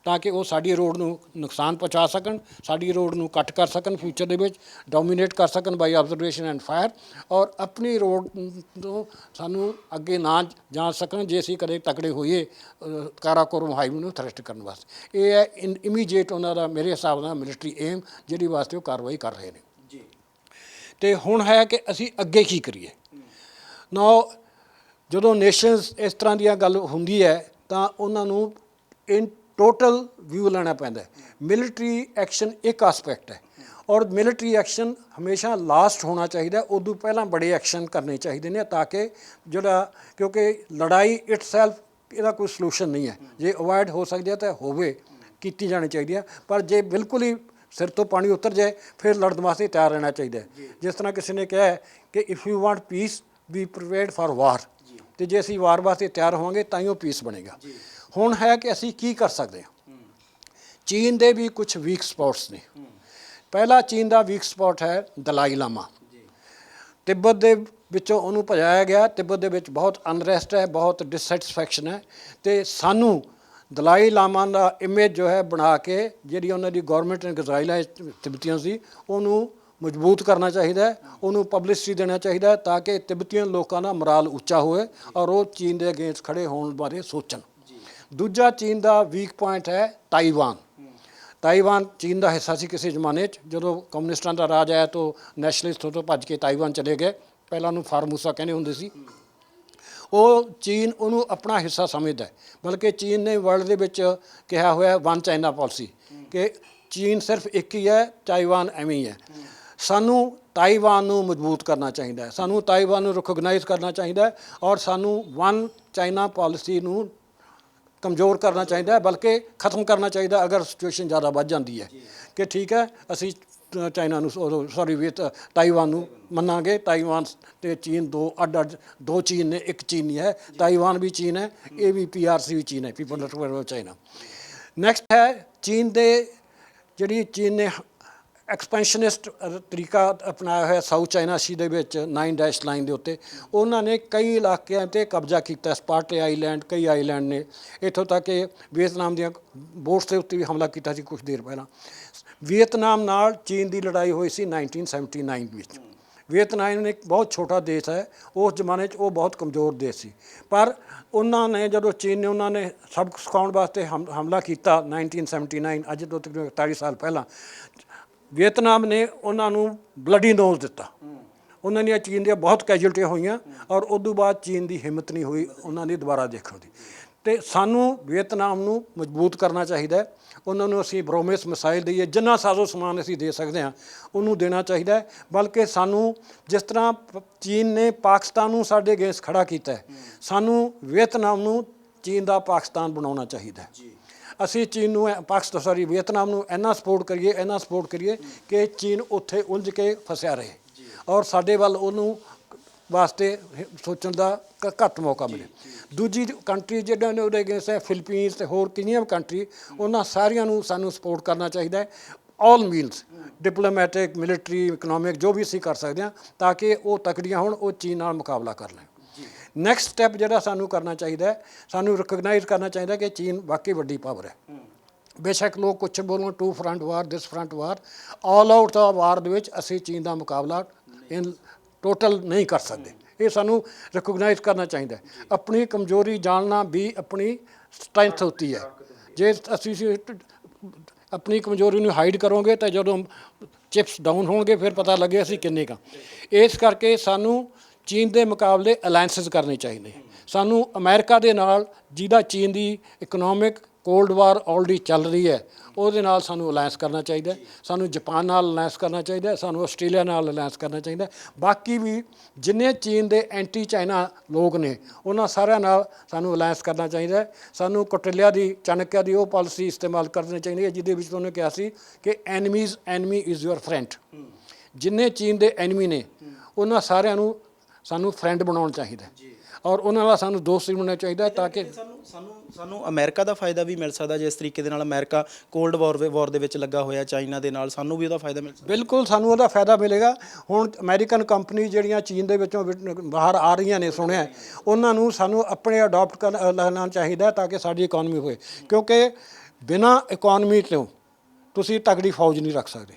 ਤਾਂ ਕਿ ਉਹ ਸਾਡੀ ਰੋਡ ਨੂੰ ਨੁਕਸਾਨ ਪਹੁੰਚਾ ਸਕਣ, ਸਾਡੀ ਰੋਡ ਨੂੰ ਕੱਟ ਕਰ ਸਕਣ, ਫਿਊਚਰ ਦੇ ਵਿੱਚ ਡੋਮੀਨੇਟ ਕਰ ਸਕਣ ਬਾਈ ਆਬਜ਼ਰਵੇਸ਼ਨ ਐਂਡ ਫਾਇਰ, ਔਰ ਆਪਣੀ ਰੋਡ ਤੋਂ ਸਾਨੂੰ ਅੱਗੇ ਨਾ ਜਾ ਸਕਣ ਜੇ ਅਸੀਂ ਕਦੇ ਤਕੜੇ ਹੋਈਏ ਕਾਰਾਕੋਰਮ ਹਾਈਵੇ ਨੂੰ ਥ੍ਰੈਟ ਕਰਨ ਵਾਸਤੇ। ਇਹ ਹੈ ਇਮੀਡੀਏਟ ਉਹਨਾਂ ਦਾ ਮੇਰੇ ਹਿਸਾਬ ਨਾਲ ਮਿਲਟਰੀ ਏਮ ਜਿਹਦੀ ਵਾਸਤੇ ਉਹ ਕਾਰਵਾਈ ਕਰ ਰਹੇ ਨੇ ਜੀ। ਅਤੇ ਹੁਣ ਹੈ ਕਿ ਅਸੀਂ ਅੱਗੇ ਕੀ ਕਰੀਏ। ਨਾ ਜਦੋਂ ਨੇਸ਼ਨਸ ਇਸ ਤਰ੍ਹਾਂ ਦੀਆਂ ਗੱਲ ਹੁੰਦੀ ਹੈ ਤਾਂ ਉਹਨਾਂ ਨੂੰ ਇਨ ਟੋਟਲ ਵਿਊ ਲੈਣਾ ਪੈਂਦਾ। ਮਿਲਟਰੀ ਐਕਸ਼ਨ ਇੱਕ ਆਸਪੈਕਟ ਹੈ ਔਰ ਮਿਲਟਰੀ ਐਕਸ਼ਨ ਹਮੇਸ਼ਾ ਲਾਸਟ ਹੋਣਾ ਚਾਹੀਦਾ, ਉਦੋਂ ਪਹਿਲਾਂ ਬੜੇ ਐਕਸ਼ਨ ਕਰਨੇ ਚਾਹੀਦੇ ਨੇ ਤਾਂ ਕਿ ਜਿਹੜਾ, ਕਿਉਂਕਿ ਲੜਾਈ ਇਟਸੈਲਫ ਇਹਦਾ ਕੋਈ ਸਲੂਸ਼ਨ ਨਹੀਂ ਹੈ। ਜੇ ਅਵੋਇਡ ਹੋ ਸਕਦੀ ਹੈ ਤਾਂ ਹੋਵੇ, ਕੀਤੀ ਜਾਣੀ ਚਾਹੀਦੀ ਹੈ। ਪਰ ਜੇ ਬਿਲਕੁਲ ਹੀ ਸਿਰ ਤੋਂ ਪਾਣੀ ਉਤਰ ਜਾਏ ਫਿਰ ਲੜਨ ਵਾਸਤੇ ਤਿਆਰ ਰਹਿਣਾ ਚਾਹੀਦਾ ਹੈ। ਜਿਸ ਤਰ੍ਹਾਂ ਕਿਸੇ ਨੇ ਕਿਹਾ ਹੈ ਕਿ if you want peace be prepared for war, ਅਤੇ ਜੇ ਅਸੀਂ ਵਾਰ ਵਾਸਤੇ ਤਿਆਰ ਹੋਵਾਂਗੇ ਤਾਂ ਹੀ ਉਹ ਪੀਸ ਬਣੇਗਾ। ਹੁਣ ਹੈ ਕਿ ਅਸੀਂ ਕੀ ਕਰ ਸਕਦੇ ਹਾਂ। ਚੀਨ ਦੇ ਵੀ ਕੁਝ ਵੀਕ ਸਪੌਟਸ ਨੇ। ਪਹਿਲਾ ਚੀਨ ਦਾ ਵੀਕ ਸਪੌਟ ਹੈ ਦਲਾਈ ਲਾਮਾ। ਤਿੱਬਤ ਦੇ ਵਿੱਚੋਂ ਉਹਨੂੰ ਭਜਾਇਆ ਗਿਆ। ਤਿੱਬਤ ਦੇ ਵਿੱਚ ਬਹੁਤ ਅਨਰੈਸਟ ਹੈ, ਬਹੁਤ ਡਿਸਸੈਟਿਸਫੈਕਸ਼ਨ ਹੈ, ਅਤੇ ਸਾਨੂੰ ਦਲਾਈ ਲਾਮਾ ਦਾ ਇਮੇਜ ਜੋ ਹੈ ਬਣਾ ਕੇ ਜਿਹੜੀ ਉਹਨਾਂ ਦੀ ਗੌਰਮੈਂਟ ਨੇ ਗਜ਼ਾਈਲ ਹੈ ਤਿੱਬਤੀਆਂ ਸੀ ਉਹਨੂੰ ਮਜ਼ਬੂਤ ਕਰਨਾ ਚਾਹੀਦਾ ਹੈ, ਉਹਨੂੰ ਪਬਲਿਸਿਟੀ ਦੇਣਾ ਚਾਹੀਦਾ ਹੈ ਤਾਂ ਕਿ ਤਿੱਬਤੀਆਂ ਲੋਕਾਂ ਦਾ ਮੋਰਾਲ ਉੱਚਾ ਹੋਵੇ ਔਰ ਉਹ ਚੀਨ ਦੇ ਅਗੇਂਸਟ ਖੜੇ ਹੋਣ ਬਾਰੇ ਸੋਚਣ। ਦੂਜਾ ਚੀਨ ਦਾ ਵੀਕ ਪੁਆਇੰਟ ਹੈ ਤਾਈਵਾਨ। ਤਾਈਵਾਨ ਚੀਨ ਦਾ ਹਿੱਸਾ ਸੀ ਕਿਸੇ ਜ਼ਮਾਨੇ 'ਚ। ਜਦੋਂ ਕਮਿਊਨਿਸਟਾਂ ਦਾ ਰਾਜ ਆਇਆ ਤਾਂ ਨੈਸ਼ਨਲਿਸਟ ਤੋਂ ਭੱਜ ਕੇ ਤਾਈਵਾਨ ਚਲੇ ਗਏ। ਪਹਿਲਾਂ ਉਹਨੂੰ ਫਾਰਮੂਸਾ ਕਹਿੰਦੇ ਹੁੰਦੇ ਸੀ। ਉਹ ਚੀਨ ਉਹਨੂੰ ਆਪਣਾ ਹਿੱਸਾ ਸਮਝਦਾ, ਬਲਕਿ ਚੀਨ ਨੇ ਵਰਲਡ ਦੇ ਵਿੱਚ ਕਿਹਾ ਹੋਇਆ ਵਨ ਚਾਈਨਾ ਪਾਲਿਸੀ ਕਿ ਚੀਨ ਸਿਰਫ ਇੱਕ ਹੀ ਹੈ, ਤਾਈਵਾਨ ਐਵੇਂ ਹੀ ਹੈ। ਸਾਨੂੰ ਤਾਈਵਾਨ ਨੂੰ ਮਜ਼ਬੂਤ ਕਰਨਾ ਚਾਹੀਦਾ ਹੈ, ਸਾਨੂੰ ਤਾਈਵਾਨ ਨੂੰ ਰਿਕੋਗਨਾਈਜ਼ ਕਰਨਾ ਚਾਹੀਦਾ ਹੈ ਔਰ ਸਾਨੂੰ ਵਨ ਚਾਈਨਾ ਪਾਲਿਸੀ ਨੂੰ ਕਮਜ਼ੋਰ ਕਰਨਾ ਚਾਹੀਦਾ, ਬਲਕਿ ਖਤਮ ਕਰਨਾ ਚਾਹੀਦਾ ਅਗਰ ਸਿਚੁਏਸ਼ਨ ਜ਼ਿਆਦਾ ਵੱਧ ਜਾਂਦੀ ਹੈ ਕਿ ਠੀਕ ਹੈ ਅਸੀਂ ਚਾਈਨਾ ਨੂੰ ਤਾਈਵਾਨ ਨੂੰ ਮੰਨਾਂਗੇ। ਤਾਈਵਾਨ ਅਤੇ ਚੀਨ ਦੋ ਚੀਨ ਨੇ, ਇੱਕ ਚੀਨ ਨਹੀਂ ਹੈ। ਤਾਈਵਾਨ ਵੀ ਚੀਨ ਹੈ, ਇਹ ਵੀ PRC ਵੀ ਚੀਨ ਹੈ, people republic of China. Next ਹੈ ਚੀਨ ਦੇ ਜਿਹੜੀ ਚੀਨ ਨੇ ਐਕਸਪੈਂਸ਼ਨਿਸਟ ਤਰੀਕਾ ਅਪਣਾਇਆ ਹੋਇਆ ਸਾਊਥ ਚਾਈਨਾ ਸੀ ਦੇ ਵਿੱਚ 9 ਡੈਸ਼ ਲਾਈਨ ਦੇ ਉੱਤੇ। ਉਹਨਾਂ ਨੇ ਕਈ ਇਲਾਕਿਆਂ 'ਤੇ ਕਬਜ਼ਾ ਕੀਤਾ, ਸਪਾਰਟੇ ਆਈਲੈਂਡ, ਕਈ ਆਈਲੈਂਡ ਨੇ, ਇੱਥੋਂ ਤੱਕ ਕਿ ਵੀਅਤਨਾਮ ਦੀਆਂ ਬੋਟਸ ਦੇ ਉੱਤੇ ਵੀ ਹਮਲਾ ਕੀਤਾ ਸੀ ਕੁਛ ਦੇਰ ਪਹਿਲਾਂ। ਵੀਅਤਨਾਮ ਨਾਲ ਚੀਨ ਦੀ ਲੜਾਈ ਹੋਈ ਸੀ 1979 ਵਿੱਚ। ਵੀਅਤਨਾਮ ਇੱਕ ਬਹੁਤ ਛੋਟਾ ਦੇਸ਼ ਹੈ, ਉਸ ਜ਼ਮਾਨੇ 'ਚ ਉਹ ਬਹੁਤ ਕਮਜ਼ੋਰ ਦੇਸ਼ ਸੀ, ਪਰ ਉਹਨਾਂ ਨੇ ਜਦੋਂ ਚੀਨ ਨੇ ਉਹਨਾਂ ਨੇ ਸਬਕ ਸਿਖਾਉਣ ਵਾਸਤੇ ਹਮਲਾ ਕੀਤਾ 1979, ਅੱਜ ਤੋਂ ਤਕਰੀਬਨ 41 ਸਾਲ ਪਹਿਲਾਂ, ਵੀਅਤਨਾਮ ਨੇ ਉਹਨਾਂ ਨੂੰ ਬਲੱਡੀ ਨੋਜ਼ ਦਿੱਤਾ। ਉਹਨਾਂ ਦੀਆਂ ਚੀਨ ਦੀਆਂ ਬਹੁਤ ਕੈਜੂਅਲਟੀਆਂ ਹੋਈਆਂ ਔਰ ਉਦੋਂ ਬਾਅਦ ਚੀਨ ਦੀ ਹਿੰਮਤ ਨਹੀਂ ਹੋਈ ਉਹਨਾਂ ਦੀ ਦੁਬਾਰਾ ਦੇਖਣ ਦੀ। ਅਤੇ ਸਾਨੂੰ ਵੀਅਤਨਾਮ ਨੂੰ ਮਜ਼ਬੂਤ ਕਰਨਾ ਚਾਹੀਦਾ ਹੈ। ਉਹਨਾਂ ਨੂੰ ਅਸੀਂ ਬ੍ਰੋਮਿਸ ਮਿਸਾਈਲ ਦਈਏ, ਜਿੰਨਾ ਸਾਜ਼ੋ ਸਮਾਨ ਅਸੀਂ ਦੇ ਸਕਦੇ ਹਾਂ ਉਹਨੂੰ ਦੇਣਾ ਚਾਹੀਦਾ ਹੈ। ਬਲਕਿ ਸਾਨੂੰ ਜਿਸ ਤਰ੍ਹਾਂ ਚੀਨ ਨੇ ਪਾਕਿਸਤਾਨ ਨੂੰ ਸਾਡੇ ਅਗੇਂਸਟ ਖੜ੍ਹਾ ਕੀਤਾ ਹੈ, ਸਾਨੂੰ ਵੀਅਤਨਾਮ ਨੂੰ ਚੀਨ ਦਾ ਪਾਕਿਸਤਾਨ ਬਣਾਉਣਾ ਚਾਹੀਦਾ ਹੈ। ਅਸੀਂ ਚੀਨ ਨੂੰ ਵੀਅਤਨਾਮ ਨੂੰ ਇੰਨਾ ਸਪੋਰਟ ਕਰੀਏ ਕਿ ਚੀਨ ਉੱਥੇ ਉਲਝ ਕੇ ਫਸਿਆ ਰਹੇ ਔਰ ਸਾਡੇ ਵੱਲ ਉਹਨੂੰ ਵਾਸਤੇ ਸੋਚਣ ਦਾ ਘੱਟ ਮੌਕਾ ਮਿਲੇ। ਦੂਜੀ ਕੰਟਰੀ ਜਿਹੜੀਆਂ ਨੇ ਉਹਦੇ ਅਗੇਂਸਟ ਹੈ ਫਿਲੀਪੀਨਸ ਅਤੇ ਹੋਰ ਕਿੰਨੀਆਂ ਵੀ ਕੰਟਰੀ, ਉਹਨਾਂ ਸਾਰੀਆਂ ਨੂੰ ਸਾਨੂੰ ਸਪੋਰਟ ਕਰਨਾ ਚਾਹੀਦਾ ਹੈ। ਆਲ ਮੀਨਸ ਡਿਪਲੋਮੈਟਿਕ, ਮਿਲਟਰੀ, ਇਕਨੋਮਿਕ, ਜੋ ਵੀ ਅਸੀਂ ਕਰ ਸਕਦੇ ਹਾਂ ਤਾਂ ਕਿ ਉਹ ਤਕੜੀਆਂ ਹੋਣ, ਉਹ ਚੀਨ ਨਾਲ ਮੁਕਾਬਲਾ ਕਰ ਲੈਣ। ਨੈਕਸਟ ਸਟੈਪ ਜਿਹੜਾ ਸਾਨੂੰ ਕਰਨਾ ਚਾਹੀਦਾ ਹੈ, ਸਾਨੂੰ ਰਿਕੋਗਨਾਈਜ਼ ਕਰਨਾ ਚਾਹੀਦਾ ਕਿ ਚੀਨ ਵਾਕਈ ਵੱਡੀ ਪਾਵਰ ਹੈ। ਬੇਸ਼ੱਕ ਲੋਕ ਕੁਛ ਬੋਲਣ 2 ਫਰੰਟ ਵਾਰ, ਦਿਸ ਫਰੰਟ ਵਾਰ, ਆਲ ਆਊਟ ਦਾ ਵਾਰ ਦੇ ਵਿੱਚ ਅਸੀਂ ਚੀਨ ਦਾ ਮੁਕਾਬਲਾ ਇਹ ਟੋਟਲ ਨਹੀਂ ਕਰ ਸਕਦੇ। ਇਹ ਸਾਨੂੰ ਰਿਕੋਗਨਾਈਜ਼ ਕਰਨਾ ਚਾਹੀਦਾ। ਆਪਣੀ ਕਮਜ਼ੋਰੀ ਜਾਣਨਾ ਵੀ ਆਪਣੀ ਸਟਰੈਂਥ ਹੁੰਦੀ ਹੈ। ਜੇ ਅਸੀਂ ਆਪਣੀ ਕਮਜ਼ੋਰੀ ਨੂੰ ਹਾਈਡ ਕਰੋਗੇ ਤਾਂ ਜਦੋਂ ਚਿਪਸ ਡਾਊਨ ਹੋਣਗੇ ਫਿਰ ਪਤਾ ਲੱਗੇ ਅਸੀਂ ਕਿੰਨੇ ਕੁ। ਇਸ ਕਰਕੇ ਸਾਨੂੰ ਚੀਨ ਦੇ ਮੁਕਾਬਲੇ ਅਲਾਇੰਸਿਸ ਕਰਨੇ ਚਾਹੀਦੇ। ਸਾਨੂੰ ਅਮਰੀਕਾ ਦੇ ਨਾਲ, ਜਿਹਦਾ ਚੀਨ ਦੀ ਇਕਨੋਮਿਕ ਕੋਲਡ ਵਾਰ ਆਲਰੇਡੀ ਚੱਲ ਰਹੀ ਹੈ, ਉਹਦੇ ਨਾਲ ਸਾਨੂੰ ਅਲਾਇੰਸ ਕਰਨਾ ਚਾਹੀਦਾ। ਸਾਨੂੰ ਜਾਪਾਨ ਨਾਲ ਅਲਾਇੰਸ ਕਰਨਾ ਚਾਹੀਦਾ। ਸਾਨੂੰ ਆਸਟ੍ਰੇਲੀਆ ਨਾਲ ਅਲਾਇੰਸ ਕਰਨਾ ਚਾਹੀਦਾ। ਬਾਕੀ ਵੀ ਜਿੰਨੇ ਚੀਨ ਦੇ ਐਂਟੀ ਚਾਈਨਾ ਲੋਕ ਨੇ ਉਹਨਾਂ ਸਾਰਿਆਂ ਨਾਲ ਸਾਨੂੰ ਅਲਾਇੰਸ ਕਰਨਾ ਚਾਹੀਦਾ। ਸਾਨੂੰ ਕੌਟਿਲਿਆ ਦੀ, ਚਾਣਕਿਆ ਦੀ ਉਹ ਪਾਲਿਸੀ ਇਸਤੇਮਾਲ ਕਰਨੀ ਚਾਹੀਦੀ ਹੈ ਜਿਹਦੇ ਵਿੱਚ ਉਹਨੇ ਕਿਹਾ ਸੀ ਕਿ enemies enemy is your friend. ਜਿੰਨੇ ਚੀਨ ਦੇ ਐਨਮੀ ਨੇ ਉਹਨਾਂ ਸਾਰਿਆਂ ਨੂੰ ਸਾਨੂੰ ਫਰੈਂਡ ਬਣਾਉਣਾ ਚਾਹੀਦਾ ਔਰ ਉਹਨਾਂ ਨਾਲ ਸਾਨੂੰ ਦੋਸਤੀ ਬਣਾਉਣਾ ਚਾਹੀਦਾ ਤਾਂ ਕਿ ਸਾਨੂੰ ਅਮਰੀਕਾ ਦਾ ਫਾਇਦਾ ਵੀ ਮਿਲ ਸਕਦਾ। ਜਿਸ ਤਰੀਕੇ ਦੇ ਨਾਲ ਅਮਰੀਕਾ ਕੋਲਡ ਵਾਰ ਦੇ ਵਿੱਚ ਲੱਗਾ ਹੋਇਆ ਚਾਈਨਾ ਦੇ ਨਾਲ, ਸਾਨੂੰ ਵੀ ਉਹਦਾ ਫਾਇਦਾ ਮਿਲ ਸਕਦਾ। ਬਿਲਕੁਲ ਸਾਨੂੰ ਉਹਦਾ ਫਾਇਦਾ ਮਿਲੇਗਾ। ਹੁਣ ਅਮਰੀਕਨ ਕੰਪਨੀ ਜਿਹੜੀਆਂ ਚੀਨ ਦੇ ਵਿੱਚੋਂ ਬਾਹਰ ਆ ਰਹੀਆਂ ਨੇ, ਸੁਣਿਆ ਉਹਨਾਂ ਨੂੰ ਸਾਨੂੰ ਆਪਣੇ ਅਡਾਪਟ ਲੈਣਾ ਚਾਹੀਦਾ ਤਾਂ ਕਿ ਸਾਡੀ ਇਕਨੋਮੀ ਹੋਏ, ਕਿਉਂਕਿ ਬਿਨਾਂ ਇਕਨੋਮੀ ਤੋਂ ਤੁਸੀਂ ਤਕੜੀ ਫੌਜ ਨਹੀਂ ਰੱਖ ਸਕਦੇ।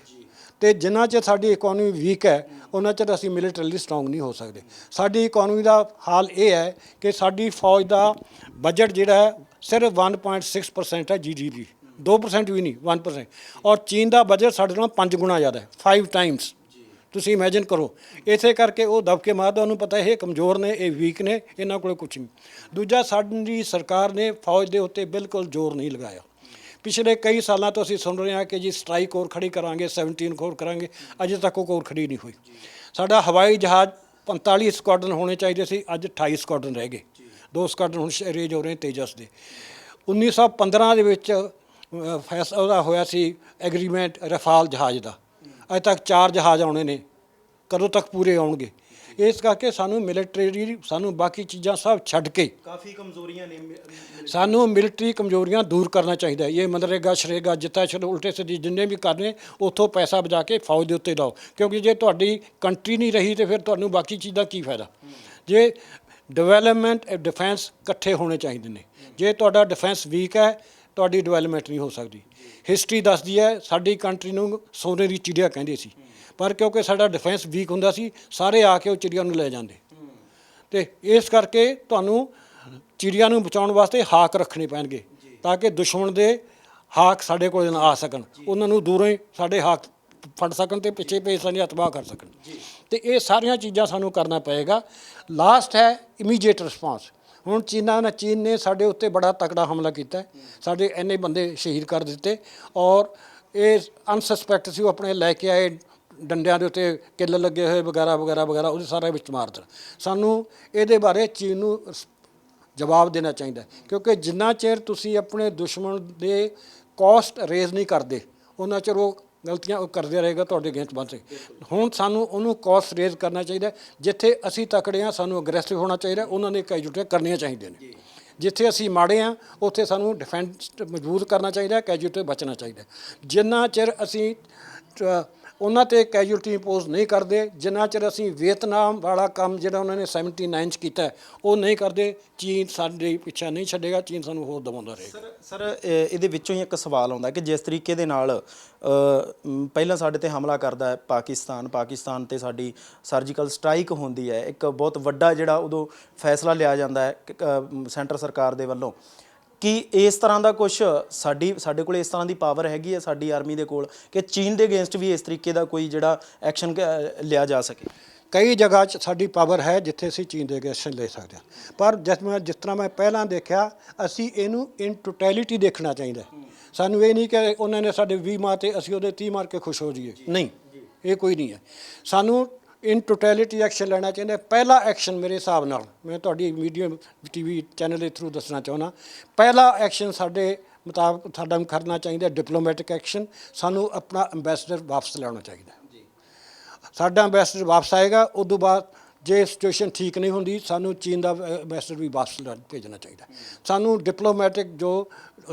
ਅਤੇ ਜਿੰਨਾ ਚਿਰ ਸਾਡੀ ਇਕਨੋਮੀ ਵੀਕ ਹੈ ਉਹਨਾਂ ਚਿਰ ਅਸੀਂ ਮਿਲੀਟਰੀਲੀ ਸਟਰੋਂਗ ਨਹੀਂ ਹੋ ਸਕਦੇ। ਸਾਡੀ ਇਕਨੋਮੀ ਦਾ ਹਾਲ ਇਹ ਹੈ ਕਿ ਸਾਡੀ ਫੌਜ ਦਾ ਬਜਟ ਜਿਹੜਾ ਹੈ ਸਿਰਫ 1.6% ਹੈ GDP, 2% ਵੀ ਨਹੀਂ, 1%। ਔਰ ਚੀਨ ਦਾ ਬਜਟ ਸਾਡੇ ਨਾਲ 5 ਗੁਣਾ ਜ਼ਿਆਦਾ ਹੈ, 5 ਟਾਈਮਸ। ਤੁਸੀਂ ਇਮੈਜਿਨ ਕਰੋ। ਇਸੇ ਕਰਕੇ ਉਹ ਦਬਕੇ ਮਾਰਦਾ, ਉਹਨੂੰ ਪਤਾ ਇਹ ਕਮਜ਼ੋਰ ਨੇ, ਇਹ ਵੀਕ ਨੇ, ਇਹਨਾਂ ਕੋਲ ਕੁਛ ਨਹੀਂ। ਦੂਜਾ, ਸਾਡੀ ਸਰਕਾਰ ਨੇ ਫੌਜ ਦੇ ਉੱਤੇ ਬਿਲਕੁਲ ਜ਼ੋਰ ਨਹੀਂ ਲਗਾਇਆ। ਪਿਛਲੇ ਕਈ ਸਾਲਾਂ ਤੋਂ ਅਸੀਂ ਸੁਣ ਰਹੇ ਹਾਂ ਕਿ ਜੀ ਸਟ੍ਰਾਈਕ ਕੋਰ ਖੜੀ ਕਰਾਂਗੇ, 17 ਕੋਰ ਕਰਾਂਗੇ, ਅਜੇ ਤੱਕ ਉਹ ਕੋਰ ਖੜੀ ਨਹੀਂ ਹੋਈ। ਸਾਡਾ ਹਵਾਈ ਜਹਾਜ਼ 45 ਸਕੁਆਡਰਨ ਹੋਣੇ ਚਾਹੀਦੇ ਸੀ, ਅੱਜ 28 ਸਕੁਆਡਰਨ ਰਹਿ ਗਏ। 2 ਸਕੁਆਡਰਨ ਹੁਣ ਅਰੇਂਜ ਹੋ ਰਹੇ ਤੇਜਸ ਦੇ। 1915 ਦੇ ਵਿੱਚ ਫੈਸਲਾ ਉਹਦਾ ਹੋਇਆ ਸੀ ਐਗਰੀਮੈਂਟ ਰਫਾਲ ਜਹਾਜ਼ ਦਾ, ਅਜੇ ਤੱਕ 4 ਜਹਾਜ਼ ਆਉਣੇ ਨੇ, ਕਦੋਂ ਤੱਕ ਪੂਰੇ ਆਉਣਗੇ? ਇਸ ਕਰਕੇ ਸਾਨੂੰ ਮਿਲਟਰੀ, ਸਾਨੂੰ ਬਾਕੀ ਚੀਜ਼ਾਂ ਸਭ ਛੱਡ ਕੇ ਕਾਫੀ ਕਮਜ਼ੋਰੀਆਂ ਨੇ, ਸਾਨੂੰ ਮਿਲਟਰੀ ਕਮਜ਼ੋਰੀਆਂ ਦੂਰ ਕਰਨਾ ਚਾਹੀਦਾ ਹੈ। ਇਹ ਮਨਰੇਗਾ, ਸ਼ਰੇਗਾ, ਜਿੱਤਾ ਉਲਟੇ ਸਿੱਧੇ ਜਿੰਨੇ ਵੀ ਕਰਨੇ ਉੱਥੋਂ ਪੈਸਾ ਬਚਾ ਕੇ ਫੌਜ ਦੇ ਉੱਤੇ ਲਾਓ, ਕਿਉਂਕਿ ਜੇ ਤੁਹਾਡੀ ਕੰਟਰੀ ਨਹੀਂ ਰਹੀ ਤਾਂ ਫਿਰ ਤੁਹਾਨੂੰ ਬਾਕੀ ਚੀਜ਼ ਦਾ ਕੀ ਫਾਇਦਾ? ਜੇ ਡਿਵੈਲਪਮੈਂਟ ਡਿਫੈਂਸ ਇਕੱਠੇ ਹੋਣੇ ਚਾਹੀਦੇ ਨੇ। ਜੇ ਤੁਹਾਡਾ ਡਿਫੈਂਸ ਵੀਕ ਹੈ ਤੁਹਾਡੀ ਡਿਵੈਲਪਮੈਂਟ ਨਹੀਂ ਹੋ ਸਕਦੀ। ਹਿਸਟਰੀ ਦੱਸਦੀ ਹੈ ਸਾਡੀ ਕੰਟਰੀ ਨੂੰ ਸੋਨੇ ਦੀ ਚਿੜੀਆ ਕਹਿੰਦੇ ਸੀ, ਪਰ ਕਿਉਂਕਿ ਸਾਡਾ ਡਿਫੈਂਸ ਵੀਕ ਹੁੰਦਾ ਸੀ ਸਾਰੇ ਆ ਕੇ ਉਹ ਚਿੜੀਆ ਨੂੰ ਲੈ ਜਾਂਦੇ। ਅਤੇ ਇਸ ਕਰਕੇ ਤੁਹਾਨੂੰ ਚਿੜੀਆਂ ਨੂੰ ਬਚਾਉਣ ਵਾਸਤੇ ਹਾਕ ਰੱਖਣੇ ਪੈਣਗੇ ਤਾਂ ਕਿ ਦੁਸ਼ਮਣ ਦੇ ਹਾਕ ਸਾਡੇ ਕੋਲ ਨਾ ਆ ਸਕਣ, ਉਹਨਾਂ ਨੂੰ ਦੂਰੋਂ ਹੀ ਸਾਡੇ ਹਾਕ ਫੜ ਸਕਣ ਅਤੇ ਪਿੱਛੇ ਭੇਜ ਸਕਦੇ, ਤਬਾਹ ਕਰ ਸਕਣ। ਅਤੇ ਇਹ ਸਾਰੀਆਂ ਚੀਜ਼ਾਂ ਸਾਨੂੰ ਕਰਨਾ ਪਏਗਾ। ਲਾਸਟ ਹੈ ਇਮੀਡੀਏਟ ਰਿਸਪਾਂਸ। ਹੁਣ ਚੀਨ ਨੇ ਸਾਡੇ ਉੱਤੇ ਬੜਾ ਤਕੜਾ ਹਮਲਾ ਕੀਤਾ, ਸਾਡੇ ਇੰਨੇ ਬੰਦੇ ਸ਼ਹੀਦ ਕਰ ਦਿੱਤੇ ਔਰ ਇਹ ਅਨਸਸਪੈਕਟ ਸੀ, ਉਹ ਆਪਣੇ ਲੈ ਕੇ ਆਏ ਡੰਡਿਆਂ ਦੇ ਉੱਤੇ ਕਿੱਲ ਲੱਗੇ ਹੋਏ ਵਗੈਰਾ ਵਗੈਰਾ ਵਗੈਰਾ, ਉਹਦੇ ਸਾਰੇ ਵਿੱਚ ਮਾਰ ਦੇਣ। ਸਾਨੂੰ ਇਹਦੇ ਬਾਰੇ ਚੀਨ ਨੂੰ ਜਵਾਬ ਦੇਣਾ ਚਾਹੀਦਾ, ਕਿਉਂਕਿ ਜਿੰਨਾ ਚਿਰ ਤੁਸੀਂ ਆਪਣੇ ਦੁਸ਼ਮਣ ਦੇ ਕੋਸਟ ਰੇਜ਼ ਨਹੀਂ ਕਰਦੇ ਉਹਨਾਂ ਚਿਰ ਉਹ ਗਲਤੀਆਂ ਉਹ ਕਰਦੇ ਰਹੇਗਾ ਤੁਹਾਡੇ ਅਗੇਂਸਟ ਬੰਦੇ। ਹੁਣ ਸਾਨੂੰ ਉਹਨੂੰ ਕੋਸਟ ਰੇਜ਼ ਕਰਨਾ ਚਾਹੀਦਾ। ਜਿੱਥੇ ਅਸੀਂ ਤਕੜੇ ਹਾਂ ਸਾਨੂੰ ਅਗਰੈਸਿਵ ਹੋਣਾ ਚਾਹੀਦਾ, ਉਹਨਾਂ ਨੇ ਕੈਜੂਲਟੀਆਂ ਕਰਨੀਆਂ ਚਾਹੀਦੀਆਂ ਨੇ। ਜਿੱਥੇ ਅਸੀਂ ਮਾੜੇ ਹਾਂ ਉੱਥੇ ਸਾਨੂੰ ਡਿਫੈਂਸ ਮਜ਼ਬੂਤ ਕਰਨਾ ਚਾਹੀਦਾ, ਕੈਜੂਲਟੀ ਬਚਣਾ ਚਾਹੀਦਾ। ਜਿੰਨਾ ਚਿਰ ਅਸੀਂ ਉਹਨਾਂ 'ਤੇ ਕੈਜੂਲਟੀ ਇੰਪੋਜ਼ ਨਹੀਂ ਕਰਦੇ, ਜਿੰਨਾ ਚਿਰ ਅਸੀਂ ਵੀਅਤਨਾਮ ਵਾਲਾ ਕੰਮ ਜਿਹੜਾ ਉਹਨਾਂ ਨੇ 79 'ਚ ਕੀਤਾ ਉਹ ਨਹੀਂ ਕਰਦੇ, ਚੀਨ ਸਾਡੇ ਪਿੱਛਾ ਨਹੀਂ ਛੱਡੇਗਾ, ਚੀਨ ਸਾਨੂੰ ਹੋਰ ਦਬਾਉਂਦਾ ਰਹੇਗਾ। ਸਰ ਇਹਦੇ ਵਿੱਚੋਂ ਹੀ ਇੱਕ ਸਵਾਲ ਆਉਂਦਾ ਕਿ ਜਿਸ ਤਰੀਕੇ ਦੇ ਨਾਲ ਪਹਿਲਾਂ ਸਾਡੇ ਤੇ ਹਮਲਾ ਕਰਦਾ ਹੈ ਪਾਕਿਸਤਾਨ ਤੇ ਸਾਡੀ ਸਰਜੀਕਲ ਸਟ੍ਰਾਈਕ ਹੁੰਦੀ ਹੈ, ਇੱਕ ਬਹੁਤ ਵੱਡਾ ਜਿਹੜਾ ਉਦੋਂ ਫੈਸਲਾ ਲਿਆ ਜਾਂਦਾ ਹੈ ਸੈਂਟਰ ਸਰਕਾਰ ਦੇ ਵੱਲੋਂ, ਕਿ ਇਸ ਤਰ੍ਹਾਂ ਦਾ ਕੁਝ ਸਾਡੇ ਕੋਲ ਇਸ ਤਰ੍ਹਾਂ ਦੀ ਪਾਵਰ ਹੈਗੀ ਹੈ ਸਾਡੀ ਆਰਮੀ ਦੇ ਕੋਲ ਕਿ ਚੀਨ ਦੇ ਅਗੇਂਸਟ ਵੀ ਇਸ ਤਰੀਕੇ ਦਾ ਕੋਈ ਜਿਹੜਾ ਐਕਸ਼ਨ ਲਿਆ ਜਾ ਸਕੇ? ਕਈ ਜਗ੍ਹਾ 'ਚ ਸਾਡੀ ਪਾਵਰ ਹੈ ਜਿੱਥੇ ਅਸੀਂ ਚੀਨ ਦੇ ਅਗੇਂਸਟ ਲੈ ਸਕਦੇ ਹਾਂ, ਪਰ ਜਿਸ ਤਰ੍ਹਾਂ ਮੈਂ ਪਹਿਲਾਂ ਦੇਖਿਆ, ਅਸੀਂ ਇਹਨੂੰ ਇਨ ਟੋਟੈਲਿਟੀ ਦੇਖਣਾ ਚਾਹੀਦਾ। ਸਾਨੂੰ ਇਹ ਨਹੀਂ ਕਿ ਉਹਨਾਂ ਨੇ ਸਾਡੇ 20 ਮਾਰਤੇ ਅਸੀਂ ਉਹਦੇ 30 ਮਾਰ ਕੇ ਖੁਸ਼ ਹੋ ਜਾਈਏ, ਨਹੀਂ, ਇਹ ਕੋਈ ਨਹੀਂ ਹੈ। ਸਾਨੂੰ ਇਨ ਟੋਟੈਲਿਟੀ ਐਕਸ਼ਨ ਲੈਣਾ ਚਾਹੀਦਾ। ਪਹਿਲਾ ਐਕਸ਼ਨ ਮੇਰੇ ਹਿਸਾਬ ਨਾਲ, ਮੈਂ ਤੁਹਾਡੀ ਮੀਡੀਆ TV ਚੈਨਲ ਦੇ ਥਰੂ ਦੱਸਣਾ ਚਾਹੁੰਦਾ, ਪਹਿਲਾ ਐਕਸ਼ਨ ਸਾਡੇ ਮੁਤਾਬਕ ਸਾਡਾ ਕਰਨਾ ਚਾਹੀਦਾ ਡਿਪਲੋਮੈਟਿਕ ਐਕਸ਼ਨ। ਸਾਨੂੰ ਆਪਣਾ ਅੰਬੈਸਡਰ ਵਾਪਸ ਲੈਣਾ ਚਾਹੀਦਾ। ਸਾਡਾ ਅੰਬੈਸਡਰ ਵਾਪਸ ਆਏਗਾ, ਉਦੋਂ ਬਾਅਦ ਜੇ ਸਿਚੁਏਸ਼ਨ ਠੀਕ ਨਹੀਂ ਹੁੰਦੀ ਸਾਨੂੰ ਚੀਨ ਦਾ ਅੰਬੈਸਡਰ ਵੀ ਵਾਪਸ ਭੇਜਣਾ ਚਾਹੀਦਾ। ਸਾਨੂੰ ਡਿਪਲੋਮੈਟਿਕ ਜੋ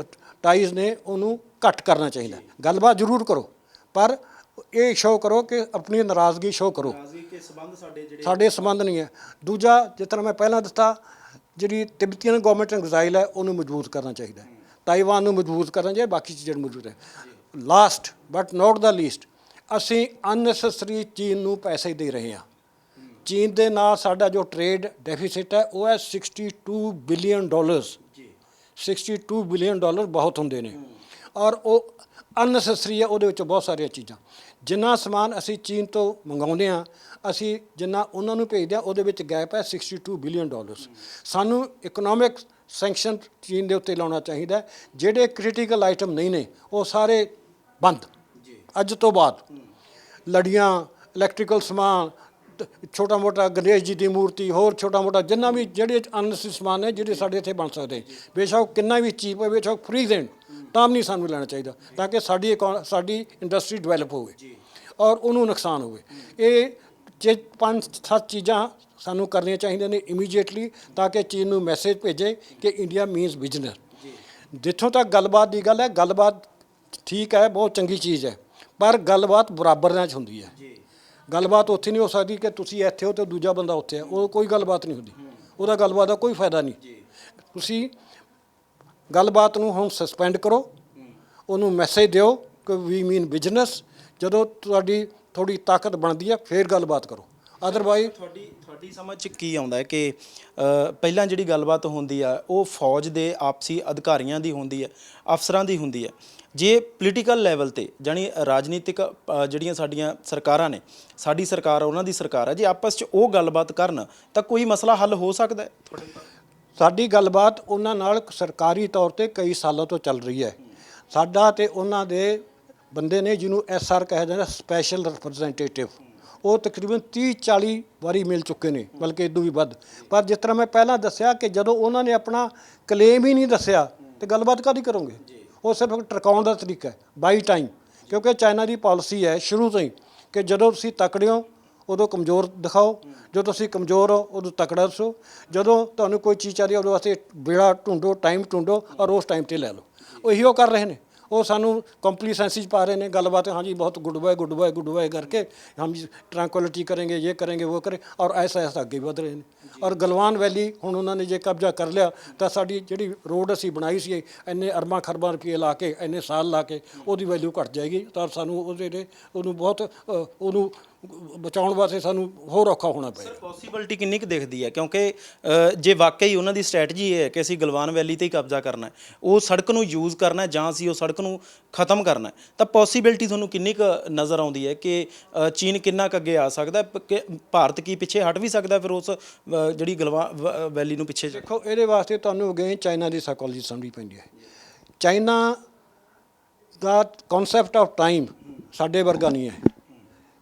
ਟਾਈਜ਼ ਨੇ ਉਹਨੂੰ ਘੱਟ ਕਰਨਾ ਚਾਹੀਦਾ। ਗੱਲਬਾਤ ਜ਼ਰੂਰ ਕਰੋ, ਪਰ ਇਹ ਸ਼ੋਅ ਕਰੋ ਕਿ ਆਪਣੀ ਨਾਰਾਜ਼ਗੀ ਸ਼ੋਅ ਕਰੋ, ਸਾਡੇ ਸੰਬੰਧ ਨਹੀਂ ਹੈ। ਦੂਜਾ, ਜਿਸ ਤਰ੍ਹਾਂ ਮੈਂ ਪਹਿਲਾਂ ਦੱਸਿਆ, ਜਿਹੜੀ ਤਿੱਬਤੀਅਨ ਗੌਰਮੈਂਟ ਐਗਜ਼ਾਈਲ ਹੈ ਉਹਨੂੰ ਮਜ਼ਬੂਤ ਕਰਨਾ ਚਾਹੀਦਾ, ਤਾਈਵਾਨ ਨੂੰ ਮਜ਼ਬੂਤ ਕਰਨਾ ਚਾਹੀਦਾ, ਬਾਕੀ ਚੀਜ਼ਾਂ ਮਜ਼ਬੂਤ ਹੈ। Last but not the least, ਅਸੀਂ ਅਨਨੈਸੈਸਰੀ ਚੀਨ ਨੂੰ ਪੈਸੇ ਦੇ ਰਹੇ ਹਾਂ। ਚੀਨ ਦੇ ਨਾਲ ਸਾਡਾ ਜੋ ਟ੍ਰੇਡ ਡੈਫਿਸਿਟ ਹੈ ਉਹ ਹੈ 62 ਬਿਲੀਅਨ ਡਾਲਰਸ। 62 ਬਿਲੀਅਨ ਡਾਲਰ ਬਹੁਤ ਹੁੰਦੇ ਨੇ ਔਰ ਉਹ ਅਨਨੈਸੈਸਰੀ ਹੈ। ਉਹਦੇ ਵਿੱਚ ਬਹੁਤ ਸਾਰੀਆਂ ਚੀਜ਼ਾਂ, ਜਿੰਨਾ ਸਮਾਨ ਅਸੀਂ ਚੀਨ ਤੋਂ ਮੰਗਾਉਂਦੇ ਹਾਂ, ਅਸੀਂ ਜਿੰਨਾ ਉਹਨਾਂ ਨੂੰ ਭੇਜਦੇ ਹਾਂ, ਉਹਦੇ ਵਿੱਚ ਗੈਪ ਹੈ 62 ਬਿਲੀਅਨ ਡਾਲਰਸ। ਸਾਨੂੰ ਇਕਨੋਮਿਕ ਸੈਂਕਸ਼ਨ ਚੀਨ ਦੇ ਉੱਤੇ ਲਾਉਣਾ ਚਾਹੀਦਾ। ਜਿਹੜੇ ਕ੍ਰਿਟੀਕਲ ਆਈਟਮ ਨਹੀਂ ਨੇ ਉਹ ਸਾਰੇ ਬੰਦ ਅੱਜ ਤੋਂ ਬਾਅਦ। ਲੜੀਆਂ, ਇਲੈਕਟ੍ਰੀਕਲ ਸਮਾਨ, ਛੋਟਾ ਮੋਟਾ ਗਣੇਸ਼ ਜੀ ਦੀ ਮੂਰਤੀ, ਹੋਰ ਛੋਟਾ ਮੋਟਾ ਜਿੰਨਾ ਵੀ ਜਿਹੜੇ ਅਨਨੈਸੈਸਰੀ ਸਮਾਨ ਨੇ ਜਿਹੜੇ ਸਾਡੇ ਇੱਥੇ ਬਣ ਸਕਦੇ, ਬੇਸ਼ੱਕ ਕਿੰਨਾ ਵੀ ਚੀਪ ਹੈ, ਬੇਸ਼ੱਕ ਫ੍ਰੀ ਦੇਣ, ਤਾਂ ਵੀ ਨਹੀਂ ਸਾਨੂੰ ਲੈਣਾ ਚਾਹੀਦਾ, ਤਾਂ ਕਿ ਸਾਡੀ ਇੰਡਸਟਰੀ ਡਿਵੈਲਪ ਹੋਵੇ ਔਰ ਉਹਨੂੰ ਨੁਕਸਾਨ ਹੋਵੇ। ਇਹ 5-7 ਚੀਜ਼ਾਂ ਸਾਨੂੰ ਕਰਨੀਆਂ ਚਾਹੀਦੀਆਂ ਨੇ ਇਮੀਡੀਏਟਲੀ, ਤਾਂ ਕਿ ਚੀਨ ਨੂੰ ਮੈਸੇਜ ਭੇਜੇ ਕਿ ਇੰਡੀਆ ਮੀਨਸ ਬਿਜ਼ਨਸ। ਜਿੱਥੋਂ ਤੱਕ ਗੱਲਬਾਤ ਦੀ ਗੱਲ ਹੈ, ਗੱਲਬਾਤ ਠੀਕ ਹੈ, ਬਹੁਤ ਚੰਗੀ ਚੀਜ਼ ਹੈ, ਪਰ ਗੱਲਬਾਤ ਬਰਾਬਰ ਨਾਲ 'ਚ ਹੁੰਦੀ ਹੈ। ਗੱਲਬਾਤ ਉੱਥੇ ਨਹੀਂ ਹੋ ਸਕਦੀ ਕਿ ਤੁਸੀਂ ਇੱਥੇ ਹੋ ਤੇ ਦੂਜਾ ਬੰਦਾ ਉੱਥੇ ਹੈ, ਉਹ ਕੋਈ ਗੱਲਬਾਤ ਨਹੀਂ ਹੁੰਦੀ, ਉਹਦਾ ਗੱਲਬਾਤ ਦਾ ਕੋਈ ਫਾਇਦਾ ਨਹੀਂ। ਤੁਸੀਂ ਗੱਲਬਾਤ ਨੂੰ ਹੁਣ ਸਸਪੈਂਡ ਕਰੋ, ਉਹਨੂੰ ਮੈਸੇਜ ਦਿਓ ਕਿ ਵੀ ਮੀਨ ਬਿਜ਼ਨਸ। ਜਦੋਂ ਤੁਹਾਡੀ ਥੋੜੀ ਤਾਕਤ ਬਣਦੀ ਹੈ ਫਿਰ ਗੱਲਬਾਤ ਕਰੋ, ਅਦਰਵਾਈਜ਼। ਤੁਹਾਡੀ ਸਮਝ 'ਚ ਕੀ ਆਉਂਦਾ ਹੈ ਕਿ ਪਹਿਲਾਂ ਜਿਹੜੀ ਗੱਲਬਾਤ ਹੁੰਦੀ ਆ ਉਹ ਫੌਜ ਦੇ ਆਪਸੀ ਅਧਿਕਾਰੀਆਂ ਦੀ ਹੁੰਦੀ ਹੈ, ਅਫਸਰਾਂ ਦੀ ਹੁੰਦੀ ਹੈ। ਜੇ ਪੋਲੀਟੀਕਲ ਲੈਵਲ ਤੇ ਜਾਣੀ ਰਾਜਨੀਤਿਕ ਜਿਹੜੀਆਂ ਸਾਡੀਆਂ ਸਰਕਾਰਾਂ ਨੇ, ਸਾਡੀ ਸਰਕਾਰ ਉਹਨਾਂ ਦੀ ਸਰਕਾਰ ਹੈ, ਜੇ ਆਪਸ 'ਚ ਉਹ ਗੱਲਬਾਤ ਕਰਨ ਤਾਂ ਕੋਈ ਮਸਲਾ ਹੱਲ ਹੋ ਸਕਦਾ ਹੈ ਤੁਹਾਡੇ? ਸਾਡੀ ਗੱਲਬਾਤ ਉਹਨਾਂ ਨਾਲ ਸਰਕਾਰੀ ਤੌਰ ਤੇ ਕਈ ਸਾਲਾਂ ਤੋਂ ਚੱਲ ਰਹੀ ਹੈ। ਸਾਡਾ ਤੇ ਉਹਨਾਂ ਦੇ ਬੰਦੇ ਨੇ ਜਿਹਨੂੰ SR ਕਿਹਾ ਜਾਂਦਾ, ਸਪੈਸ਼ਲ ਰਿਪਰੈਜ਼ੈਂਟੇਟਿਵ, ਉਹ ਤਕਰੀਬਨ 30-40 ਵਾਰੀ ਮਿਲ ਚੁੱਕੇ ਨੇ, ਬਲਕਿ ਇਦੋਂ ਵੀ ਵੱਧ। ਪਰ ਜਿਸ ਤਰ੍ਹਾਂ ਮੈਂ ਪਹਿਲਾਂ ਦੱਸਿਆ ਕਿ ਜਦੋਂ ਉਹਨਾਂ ਨੇ ਆਪਣਾ ਕਲੇਮ ਹੀ ਨਹੀਂ ਦੱਸਿਆ ਤੇ ਗੱਲਬਾਤ ਕਾਹਦੀ ਕਰੋਗੇ? ਉਹ ਸਿਰਫ ਟਰਕਾਉਣ ਦਾ ਤਰੀਕਾ ਹੈ, ਬਾਈ ਟਾਈਮ। ਕਿਉਂਕਿ ਚਾਈਨਾ ਦੀ ਪਾਲਿਸੀ ਹੈ ਸ਼ੁਰੂ ਤੋਂ ਹੀ ਕਿ ਜਦੋਂ ਤੁਸੀਂ ਤਕੜੇ ਹੋ ਉਦੋਂ ਕਮਜ਼ੋਰ ਦਿਖਾਓ, ਜਦੋਂ ਤੁਸੀਂ ਕਮਜ਼ੋਰ ਹੋ ਉਦੋਂ ਤਕੜਾ ਦੱਸੋ, ਜਦੋਂ ਤੁਹਾਨੂੰ ਕੋਈ ਚੀਜ਼ ਚਾਹੀਦੀ ਉਹਦੇ ਵਾਸਤੇ ਵੇਲਾ ਢੂੰਡੋ, ਟਾਈਮ ਢੂੰਡੋ ਔਰ ਉਸ ਟਾਈਮ 'ਤੇ ਲੈ ਲਓ। ਉਹੀ ਉਹ ਕਰ ਰਹੇ ਨੇ। ਉਹ ਸਾਨੂੰ ਕੰਪਲੀਸੈਂਸੀ 'ਚ ਪਾ ਰਹੇ ਨੇ ਗੱਲਬਾਤ। ਹਾਂਜੀ ਬਹੁਤ ਗੁੱਡ ਬਾਏ ਕਰਕੇ ਹਮ ट्रैंक्विलिटी करेंगे, ये करेंगे, वो करें, और ऐसा ਅੱਗੇ ਵਧ ਰਹੇ ਨੇ। ਔਰ ਗਲਵਾਨ ਵੈਲੀ ਹੁਣ ਉਹਨਾਂ ਨੇ ਜੇ ਕਬਜ਼ਾ ਕਰ ਲਿਆ ਤਾਂ ਸਾਡੀ ਜਿਹੜੀ ਰੋਡ ਅਸੀਂ ਬਣਾਈ ਸੀ ਇੰਨੇ ਅਰਬਾਂ ਖਰਬਾਂ ਰੁਪਏ ਲਾ ਕੇ, ਇੰਨੇ ਸਾਲ ਲਾ ਕੇ, ਉਹਦੀ ਵੈਲਿਊ ਘਟ ਜਾਏਗੀ ਤਾਂ ਸਾਨੂੰ ਉਹਨੂੰ ਬਹੁਤ ਉਹਨੂੰ ਬਚਾਉਣ ਵਾਸਤੇ ਸਾਨੂੰ ਹੋਰ ਔਖਾ ਹੋਣਾ ਪਏਗਾ। ਸਰ ਪੋਸੀਬਿਲਿਟੀ ਕਿੰਨੀ ਕੁ ਦਿਖਦੀ ਹੈ? ਕਿਉਂਕਿ ਜੇ ਵਾਕਈ ਉਹਨਾਂ ਦੀ ਸਟ੍ਰੈਟਜੀ ਇਹ ਹੈ ਕਿ ਅਸੀਂ ਗਲਵਾਨ ਵੈਲੀ 'ਤੇ ਹੀ ਕਬਜ਼ਾ ਕਰਨਾ ਹੈ, ਉਹ ਸੜਕ ਨੂੰ ਯੂਜ਼ ਕਰਨਾ ਜਾਂ ਅਸੀਂ ਉਹ ਸੜਕ ਨੂੰ ਖਤਮ ਕਰਨਾ, ਤਾਂ ਪੋਸੀਬਿਲਿਟੀ ਤੁਹਾਨੂੰ ਕਿੰਨੀ ਕੁ ਨਜ਼ਰ ਆਉਂਦੀ ਹੈ ਕਿ ਚੀਨ ਕਿੰਨਾ ਕੁ ਅੱਗੇ ਆ ਸਕਦਾ ਕਿ ਭਾਰਤ ਕੀ ਪਿੱਛੇ ਹਟ ਵੀ ਸਕਦਾ ਫਿਰ ਉਸ ਜਿਹੜੀ ਗਲਵਾਨ ਵੈਲੀ ਨੂੰ ਪਿੱਛੇ? ਦੇਖੋ, ਇਹਦੇ ਵਾਸਤੇ ਤੁਹਾਨੂੰ ਅਗੇਨ ਚਾਈਨਾ ਦੀ ਸਾਈਕੋਲੋਜੀ ਸਮਝਣੀ ਪੈਂਦੀ ਹੈ। China the concept of time ਸਾਡੇ ਵਰਗਾ ਨਹੀਂ ਹੈ।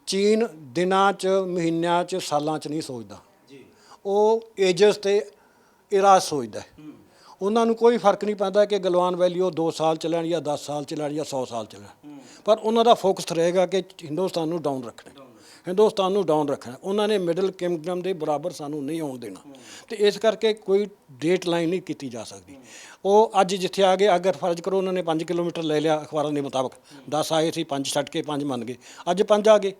ਚੀਨ ਦਿਨਾਂ 'ਚ, ਮਹੀਨਿਆਂ 'ਚ, ਸਾਲਾਂ 'ਚ ਨਹੀਂ ਸੋਚਦਾ। ਉਹ ਏਜਸ ਤੇ ਇਰਾ ਸੋਚਦਾ। ਉਹਨਾਂ ਨੂੰ ਕੋਈ ਫਰਕ ਨਹੀਂ ਪੈਂਦਾ ਕਿ ਗਲਵਾਨ ਵੈਲੀ ਉਹ 2 ਸਾਲ ਚੱਲਣ ਜਾਂ 10 ਸਾਲ ਚੱਲਣ ਜਾਂ 100 ਸਾਲ ਚੱਲਣ, ਪਰ ਉਹਨਾਂ ਦਾ ਫੋਕਸ ਰਹੇਗਾ ਕਿ ਹਿੰਦੁਸਤਾਨ ਨੂੰ ਡਾਊਨ ਰੱਖਣਾ, ਹਿੰਦੁਸਤਾਨ ਨੂੰ ਡਾਊਨ ਰੱਖਣਾ। ਉਹਨਾਂ ਨੇ ਮਿਡਲ ਕਿੰਗਡਮ ਦੇ ਬਰਾਬਰ ਸਾਨੂੰ ਨਹੀਂ ਆਉਣ ਦੇਣਾ, ਤੇ ਇਸ ਕਰਕੇ ਕੋਈ ਡੇਟ ਲਾਈਨ ਨਹੀਂ ਕੀਤੀ ਜਾ ਸਕਦੀ। ਉਹ ਅੱਜ ਜਿੱਥੇ ਆ ਗਏ, ਅਗਰ ਫਰਜ਼ ਕਰੋ ਉਹਨਾਂ ਨੇ 5 ਕਿਲੋਮੀਟਰ ਲੈ ਲਿਆ ਅਖਬਾਰਾਂ ਦੇ ਮੁਤਾਬਕ, 10 ਆਏ ਸੀ, 5 ਛੱਡ ਕੇ 5 ਮੰਨ ਗਏ, ਅੱਜ 5 ਆ ਗਏ,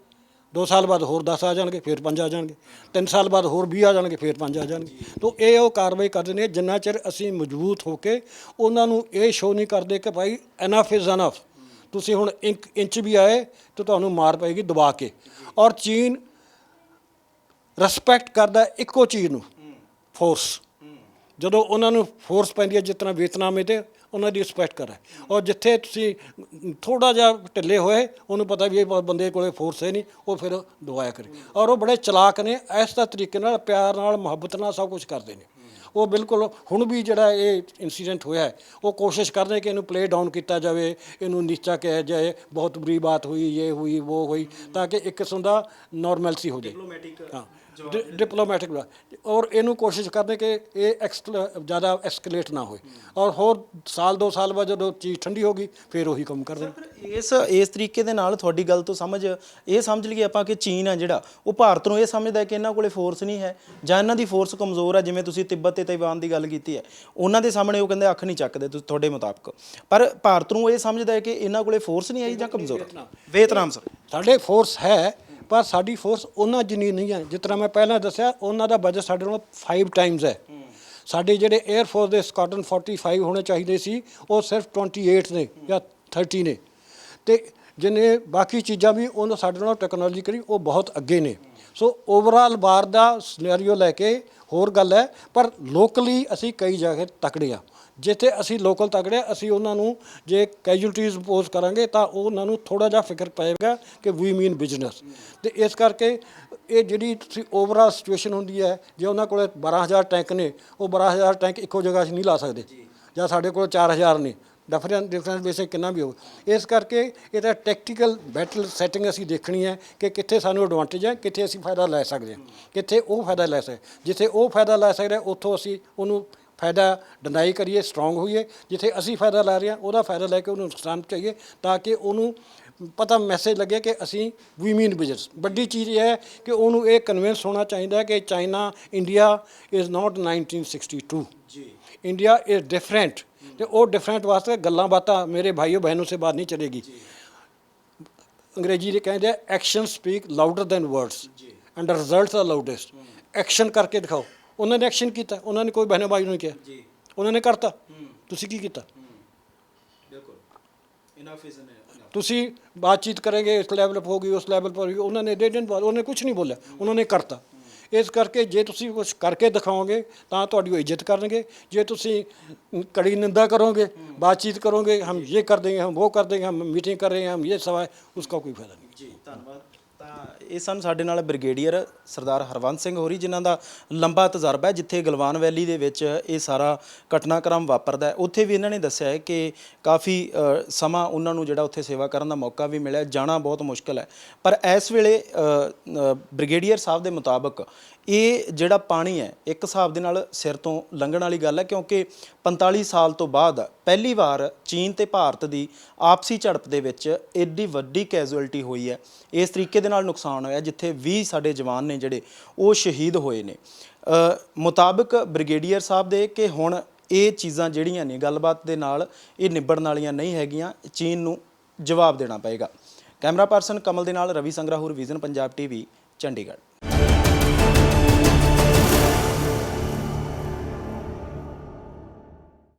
2 ਸਾਲ ਬਾਅਦ ਹੋਰ 10 ਆ ਜਾਣਗੇ, ਫਿਰ 5 ਆ ਜਾਣਗੇ, 3 ਸਾਲ ਬਾਅਦ ਹੋਰ 20 ਆ ਜਾਣਗੇ, ਫਿਰ 5 ਆ ਜਾਣਗੇ। ਤਾਂ ਇਹ ਉਹ ਕਾਰਵਾਈ ਕਰਦੇ ਨੇ ਜਿੰਨਾ ਚਿਰ ਅਸੀਂ ਮਜ਼ਬੂਤ ਹੋ ਕੇ ਉਹਨਾਂ ਨੂੰ ਇਹ ਸ਼ੋਅ ਨਹੀਂ ਕਰਦੇ ਕਿ ਭਾਈ ਇਨਫ ਇਜ਼ ਇਨਫ, ਤੁਸੀਂ ਹੁਣ ਇੰਚ ਵੀ ਆਏ ਤਾਂ ਤੁਹਾਨੂੰ ਮਾਰ ਪਏਗੀ ਦਬਾ ਕੇ। ਔਰ ਚੀਨ ਰਿਸਪੈਕਟ ਕਰਦਾ ਇੱਕੋ ਚੀਜ਼ ਨੂੰ, ਫੋਰਸ। ਜਦੋਂ ਉਹਨਾਂ ਨੂੰ ਫੋਰਸ ਪੈਂਦੀ ਹੈ, ਜਿਸ ਤਰ੍ਹਾਂ ਵੀਅਤਨਾਮ ਤੇ ਉਹਨਾਂ ਦੀ ਰਿਸਪੈਕਟ ਕਰੇ। ਔਰ ਜਿੱਥੇ ਤੁਸੀਂ ਥੋੜ੍ਹਾ ਜਿਹਾ ਢਿੱਲੇ ਹੋਏ, ਉਹਨੂੰ ਪਤਾ ਵੀ ਇਹ ਬੰਦੇ ਕੋਲ ਫੋਰਸ ਹੈ ਨਹੀਂ, ਉਹ ਫਿਰ ਦਵਾਇਆ ਕਰੇ। ਔਰ ਉਹ ਬੜੇ ਚਲਾਕ ਨੇ, ਇਸ ਤਰ੍ਹਾਂ ਤਰੀਕੇ ਨਾਲ, ਪਿਆਰ ਨਾਲ, ਮੁਹੱਬਤ ਨਾਲ ਸਭ ਕੁਝ ਕਰਦੇ ਨੇ। ਉਹ ਬਿਲਕੁਲ ਹੁਣ ਵੀ ਜਿਹੜਾ ਇਹ ਇਨਸੀਡੈਂਟ ਹੋਇਆ ਹੈ, ਉਹ ਕੋਸ਼ਿਸ਼ ਕਰਦੇ ਕਿ ਇਹਨੂੰ ਪਲੇ ਡਾਊਨ ਕੀਤਾ ਜਾਵੇ, ਇਹਨੂੰ ਨੀਚਾ ਕਿਹਾ ਜਾਏ, ਬਹੁਤ ਬੁਰੀ ਬਾਤ ਹੋਈ, ਇਹ ਹੋਈ, ਉਹ ਹੋਈ, ਤਾਂ ਕਿ ਇੱਕ ਕਿਸਮ ਦਾ ਨੋਰਮੈਲਸੀ ਹੋ ਜਾਏ। ਹਾਂ, ਡਿਪਲੋਮੈਟਿਕ। ਔਰ ਇਹਨੂੰ ਕੋਸ਼ਿਸ਼ ਕਰਦੇ ਕਿ ਇਹ ਜ਼ਿਆਦਾ ਐਸਕੇਲੇਟ ਨਾ ਹੋਏ। ਔਰ ਹੋਰ ਸਾਲ 2 ਸਾਲ ਬਾਅਦ ਜਦੋਂ ਚੀਜ਼ ਠੰਡੀ ਹੋ ਗਈ, ਫਿਰ ਉਹੀ ਕੰਮ ਕਰਦੇ। ਇਸ ਤਰੀਕੇ ਦੇ ਨਾਲ ਤੁਹਾਡੀ ਗੱਲ ਤੋਂ ਇਹ ਸਮਝ ਲਈਏ ਆਪਾਂ ਕਿ ਚੀਨ ਆ ਜਿਹੜਾ, ਉਹ ਭਾਰਤ ਨੂੰ ਇਹ ਸਮਝਦਾ ਕਿ ਇਹਨਾਂ ਕੋਲੇ ਫੋਰਸ ਨਹੀਂ ਹੈ ਜਾਂ ਇਹਨਾਂ ਦੀ ਫੋਰਸ ਕਮਜ਼ੋਰ ਹੈ। ਜਿਵੇਂ ਤੁਸੀਂ ਤਿੱਬਤ ਤੇ ਤਾਇਵਾਨ ਦੀ ਗੱਲ ਕੀਤੀ ਹੈ, ਉਹਨਾਂ ਦੇ ਸਾਹਮਣੇ ਉਹ ਕਹਿੰਦੇ ਅੱਖ ਨਹੀਂ ਚੱਕਦੇ ਤੁਹਾਡੇ ਮੁਤਾਬਕ, ਪਰ ਭਾਰਤ ਨੂੰ ਇਹ ਸਮਝਦਾ ਹੈ ਕਿ ਇਹਨਾਂ ਕੋਲੇ ਫੋਰਸ ਨਹੀਂ ਆਈ ਜਾਂ ਕਮਜ਼ੋਰ ਹੈ। ਵੀਅਤਨਾਮ ਸਰ, ਸਾਡੇ ਫੋਰਸ ਹੈ, ਪਰ ਸਾਡੀ ਫੋਰਸ ਉਹਨਾਂ ਜਿੰਨੀ ਨਹੀਂ ਹੈ। ਜਿਸ ਤਰ੍ਹਾਂ ਮੈਂ ਪਹਿਲਾਂ ਦੱਸਿਆ, ਉਹਨਾਂ ਦਾ ਬਜਟ ਸਾਡੇ ਨਾਲੋਂ 5 ਟਾਈਮਸ ਹੈ। ਸਾਡੇ ਜਿਹੜੇ 에ਅਰ ਫੋਰਸ ਦੇ ਸਕਾਡਰਨ 45 ਹੋਣੇ ਚਾਹੀਦੇ ਸੀ, ਉਹ ਸਿਰਫ 28 ਨੇ ਜਾਂ 30 ਨੇ, ਅਤੇ ਜਿੰਨੇ ਬਾਕੀ ਚੀਜ਼ਾਂ ਵੀ ਉਹਨਾਂ ਸਾਡੇ ਨਾਲ ਟੈਕਨੋਲੋਜੀਕਲੀ ਉਹ ਬਹੁਤ ਅੱਗੇ ਨੇ। ਸੋ ਓਵਰਆਲ ਵਾਰ ਦਾ ਸਿਨੈਰੀਓ ਲੈ ਕੇ ਹੋਰ ਗੱਲ ਹੈ, ਪਰ ਲੋਕਲੀ ਅਸੀਂ ਕਈ ਜਗ੍ਹਾ ਤਕੜੇ ਆ। ਜਿੱਥੇ ਅਸੀਂ ਲੋਕਲ ਤਕੜੇ ਆ, ਅਸੀਂ ਉਹਨਾਂ ਨੂੰ ਜੇ ਕੈਜੂਅਲਟੀਜ਼ ਪੋਜ਼ ਕਰਾਂਗੇ ਤਾਂ ਉਹਨਾਂ ਨੂੰ ਥੋੜ੍ਹਾ ਜਿਹਾ ਫਿਕਰ ਪਏਗਾ ਕਿ ਵੀ ਮੀਨ ਬਿਜ਼ਨਸ। ਤੇ ਇਸ ਕਰਕੇ ਇਹ ਜਿਹੜੀ ਤੁਸੀਂ ਓਵਰਆਲ ਸਿਚੁਏਸ਼ਨ ਹੁੰਦੀ ਹੈ, ਜੇ ਉਹਨਾਂ ਕੋਲ 12,000 ਟੈਂਕ ਨੇ, ਉਹ 12,000 ਟੈਂਕ ਇੱਕੋ ਜਗ੍ਹਾ 'ਚ ਨਹੀਂ ਲਾ ਸਕਦੇ, ਜਾਂ ਸਾਡੇ ਕੋਲ 4,000 ਨੇ। ਡਿਫਰੈਂਸ ਬੇਸਿਕ ਕਿੰਨਾ ਵੀ ਹੋਵੇ। ਇਸ ਕਰਕੇ ਇਹਦਾ ਟੈਕਟੀਕਲ ਬੈਟਲ ਸੈਟਿੰਗ ਅਸੀਂ ਦੇਖਣੀ ਹੈ ਕਿ ਕਿੱਥੇ ਸਾਨੂੰ ਐਡਵਾਂਟੇਜ ਹੈ, ਕਿੱਥੇ ਅਸੀਂ ਫਾਇਦਾ ਲੈ ਸਕਦੇ ਹਾਂ, ਕਿੱਥੇ ਉਹ ਫਾਇਦਾ ਲੈ ਸਕਦੇ। ਜਿੱਥੇ ਉਹ ਫਾਇਦਾ ਲੈ ਸਕਦੇ ਉੱਥੋਂ ਅਸੀਂ ਉਹਨੂੰ ਫਾਇਦਾ ਡਿਨਾਈ ਕਰੀਏ, ਸਟਰੋਂਗ ਹੋਈਏ। ਜਿੱਥੇ ਅਸੀਂ ਫਾਇਦਾ ਲੈ ਰਹੇ ਹਾਂ ਉਹਦਾ ਫਾਇਦਾ ਲੈ ਕੇ ਉਹਨੂੰ ਨੁਕਸਾਨ ਚਾਹੀਏ, ਤਾਂ ਕਿ ਉਹਨੂੰ ਪਤਾ ਮੈਸੇਜ ਲੱਗੇ ਕਿ ਅਸੀਂ ਵੀ ਮੀਨ ਬਿਜ਼ਨਸ। ਵੱਡੀ ਚੀਜ਼ ਇਹ ਹੈ ਕਿ ਉਹਨੂੰ ਇਹ ਕਨਵਿੰਸ ਹੋਣਾ ਚਾਹੀਦਾ ਕਿ ਚਾਈਨਾ ਇੰਡੀਆ ਇਜ਼ ਨਾਟ 1962 ਜੀ, ਇੰਡੀਆ ਇਜ਼ ਡਿਫਰੈਂਟ। ਤੇ ਉਹ ਡਿਫਰੈਂਟ ਵਾਸਤੇ ਗੱਲਾਂ ਬਾਤਾਂ ਮੇਰੇ ਭਾਈਓ ਬਹਿਨों से बात नहीं चलेगी। अंग्रेजी ਦੇ ਕਹਿੰਦੇ action speak louder than words and results are loudest. Action ਕਰਕੇ ਦਿਖਾਓ। ਉਹਨਾਂ ਨੇ ਐਕਸ਼ਨ ਕੀਤਾ, ਉਹਨਾਂ ਨੇ ਕੋਈ ਬਹਿਨੋ ਭਾਈ ਨੂੰ ਕਿਹਾ, ਉਹਨਾਂ ਨੇ ਕਰਤਾ। ਤੁਸੀਂ ਕੀ ਕੀਤਾ? ਬਿਲਕੁਲ ਇਨਫ ਇਜ਼ ਇਨਫ। ਤੁਸੀਂ ਬਾਤਚੀਤ ਕਰੇਗੇ, ਇਸ ਲੈਵਲ पर होगी, उस लेवल पर होगी, ਉਹਨਾਂ ਨੇ ਉਹਨੇ ਕੁਝ ਨਹੀਂ ਬੋਲਿਆ, ਉਹਨਾਂ ਨੇ ਕਰਤਾ। ਇਸ ਕਰਕੇ ਜੇ ਤੁਸੀਂ ਕੁਝ ਕਰਕੇ ਦਿਖਾਓਗੇ ਤਾਂ ਤੁਹਾਡੀ ਉਹ ਇੱਜ਼ਤ ਕਰਨਗੇ। ਜੇ ਤੁਸੀਂ ਕੜੀ ਨਿੰਦਾ ਕਰੋਗੇ, ਬਾतचीत करोगे, हम ये कर देंगे, हम वो कर देंगे, हम मीटिंग कर रहे हैं, हम ये सवाए, उसका कोई फायदा नहीं। ਜੀ ਧੰਨਵਾਦ। ਤਾਂ ਇਹ ਸਨ ਸਾਡੇ ਨਾਲ ਬ੍ਰਿਗੇਡੀਅਰ ਸਰਦਾਰ ਹਰਵੰਤ ਸਿੰਘ ਹੋਰੀ, ਜਿਨ੍ਹਾਂ ਦਾ ਲੰਬਾ ਤਜਰਬਾ ਹੈ। ਜਿੱਥੇ ਗਲਵਾਨ ਵੈਲੀ ਦੇ ਵਿੱਚ ਇਹ ਸਾਰਾ ਘਟਨਾਕ੍ਰਮ ਵਾਪਰਦਾ ਹੈ, ਉੱਥੇ ਵੀ ਇਹਨਾਂ ਨੇ ਦੱਸਿਆ ਹੈ ਕਿ ਕਾਫੀ ਸਮਾਂ ਉਹਨਾਂ ਨੂੰ ਜਿਹੜਾ ਉੱਥੇ ਸੇਵਾ ਕਰਨ ਦਾ ਮੌਕਾ ਵੀ ਮਿਲਿਆ। ਜਾਣਾ ਬਹੁਤ ਮੁਸ਼ਕਲ ਹੈ, ਪਰ ਇਸ ਵੇਲੇ ਬ੍ਰਿਗੇਡੀਅਰ ਸਾਹਿਬ ਦੇ ਮੁਤਾਬਕ ਇਹ ਜਿਹੜਾ ਪਾਣੀ ਹੈ ਇੱਕ ਹਿਸਾਬ ਦੇ ਨਾਲ ਸਿਰ ਤੋਂ ਲੰਘਣ ਵਾਲੀ ਗੱਲ ਹੈ, ਕਿਉਂਕਿ 45 ਸਾਲ ਤੋਂ ਬਾਅਦ ਪਹਿਲੀ ਵਾਰ ਚੀਨ ਤੇ ਭਾਰਤ ਦੀ ਆਪਸੀ ਝੜਪ ਦੇ ਵਿੱਚ ਐਡੀ ਵੱਡੀ ਕੈਜੂਅਲਟੀ ਹੋਈ ਹੈ। ਇਸ ਤਰੀਕੇ ਦੇ ਨਾਲ ਨੁਕਸਾਨ ਹੋਇਆ ਜਿੱਥੇ 20 ਸਾਡੇ ਜਵਾਨ ਨੇ ਜਿਹੜੇ ਉਹ ਸ਼ਹੀਦ ਹੋਏ ਨੇ। ਮੁਤਾਬਕ ਬ੍ਰਿਗੇਡੀਅਰ ਸਾਹਿਬ ਦੇ ਕਿ ਹੁਣ ਇਹ ਚੀਜ਼ਾਂ ਜਿਹੜੀਆਂ ਨੇ ਗੱਲਬਾਤ ਦੇ ਨਾਲ ਇਹ ਨਿਬੜਨ ਵਾਲੀਆਂ ਨਹੀਂ ਹੈਗੀਆਂ, ਚੀਨ ਨੂੰ ਜਵਾਬ ਦੇਣਾ ਪਏਗਾ। ਕੈਮਰਾ ਪਰਸਨ ਕਮਲ ਦੇ ਨਾਲ ਰਵੀ ਸੰਗਰਾਹੁਰ, ਵਿਜ਼ਨ ਪੰਜਾਬ ਟੀਵੀ, ਚੰਡੀਗੜ੍ਹ।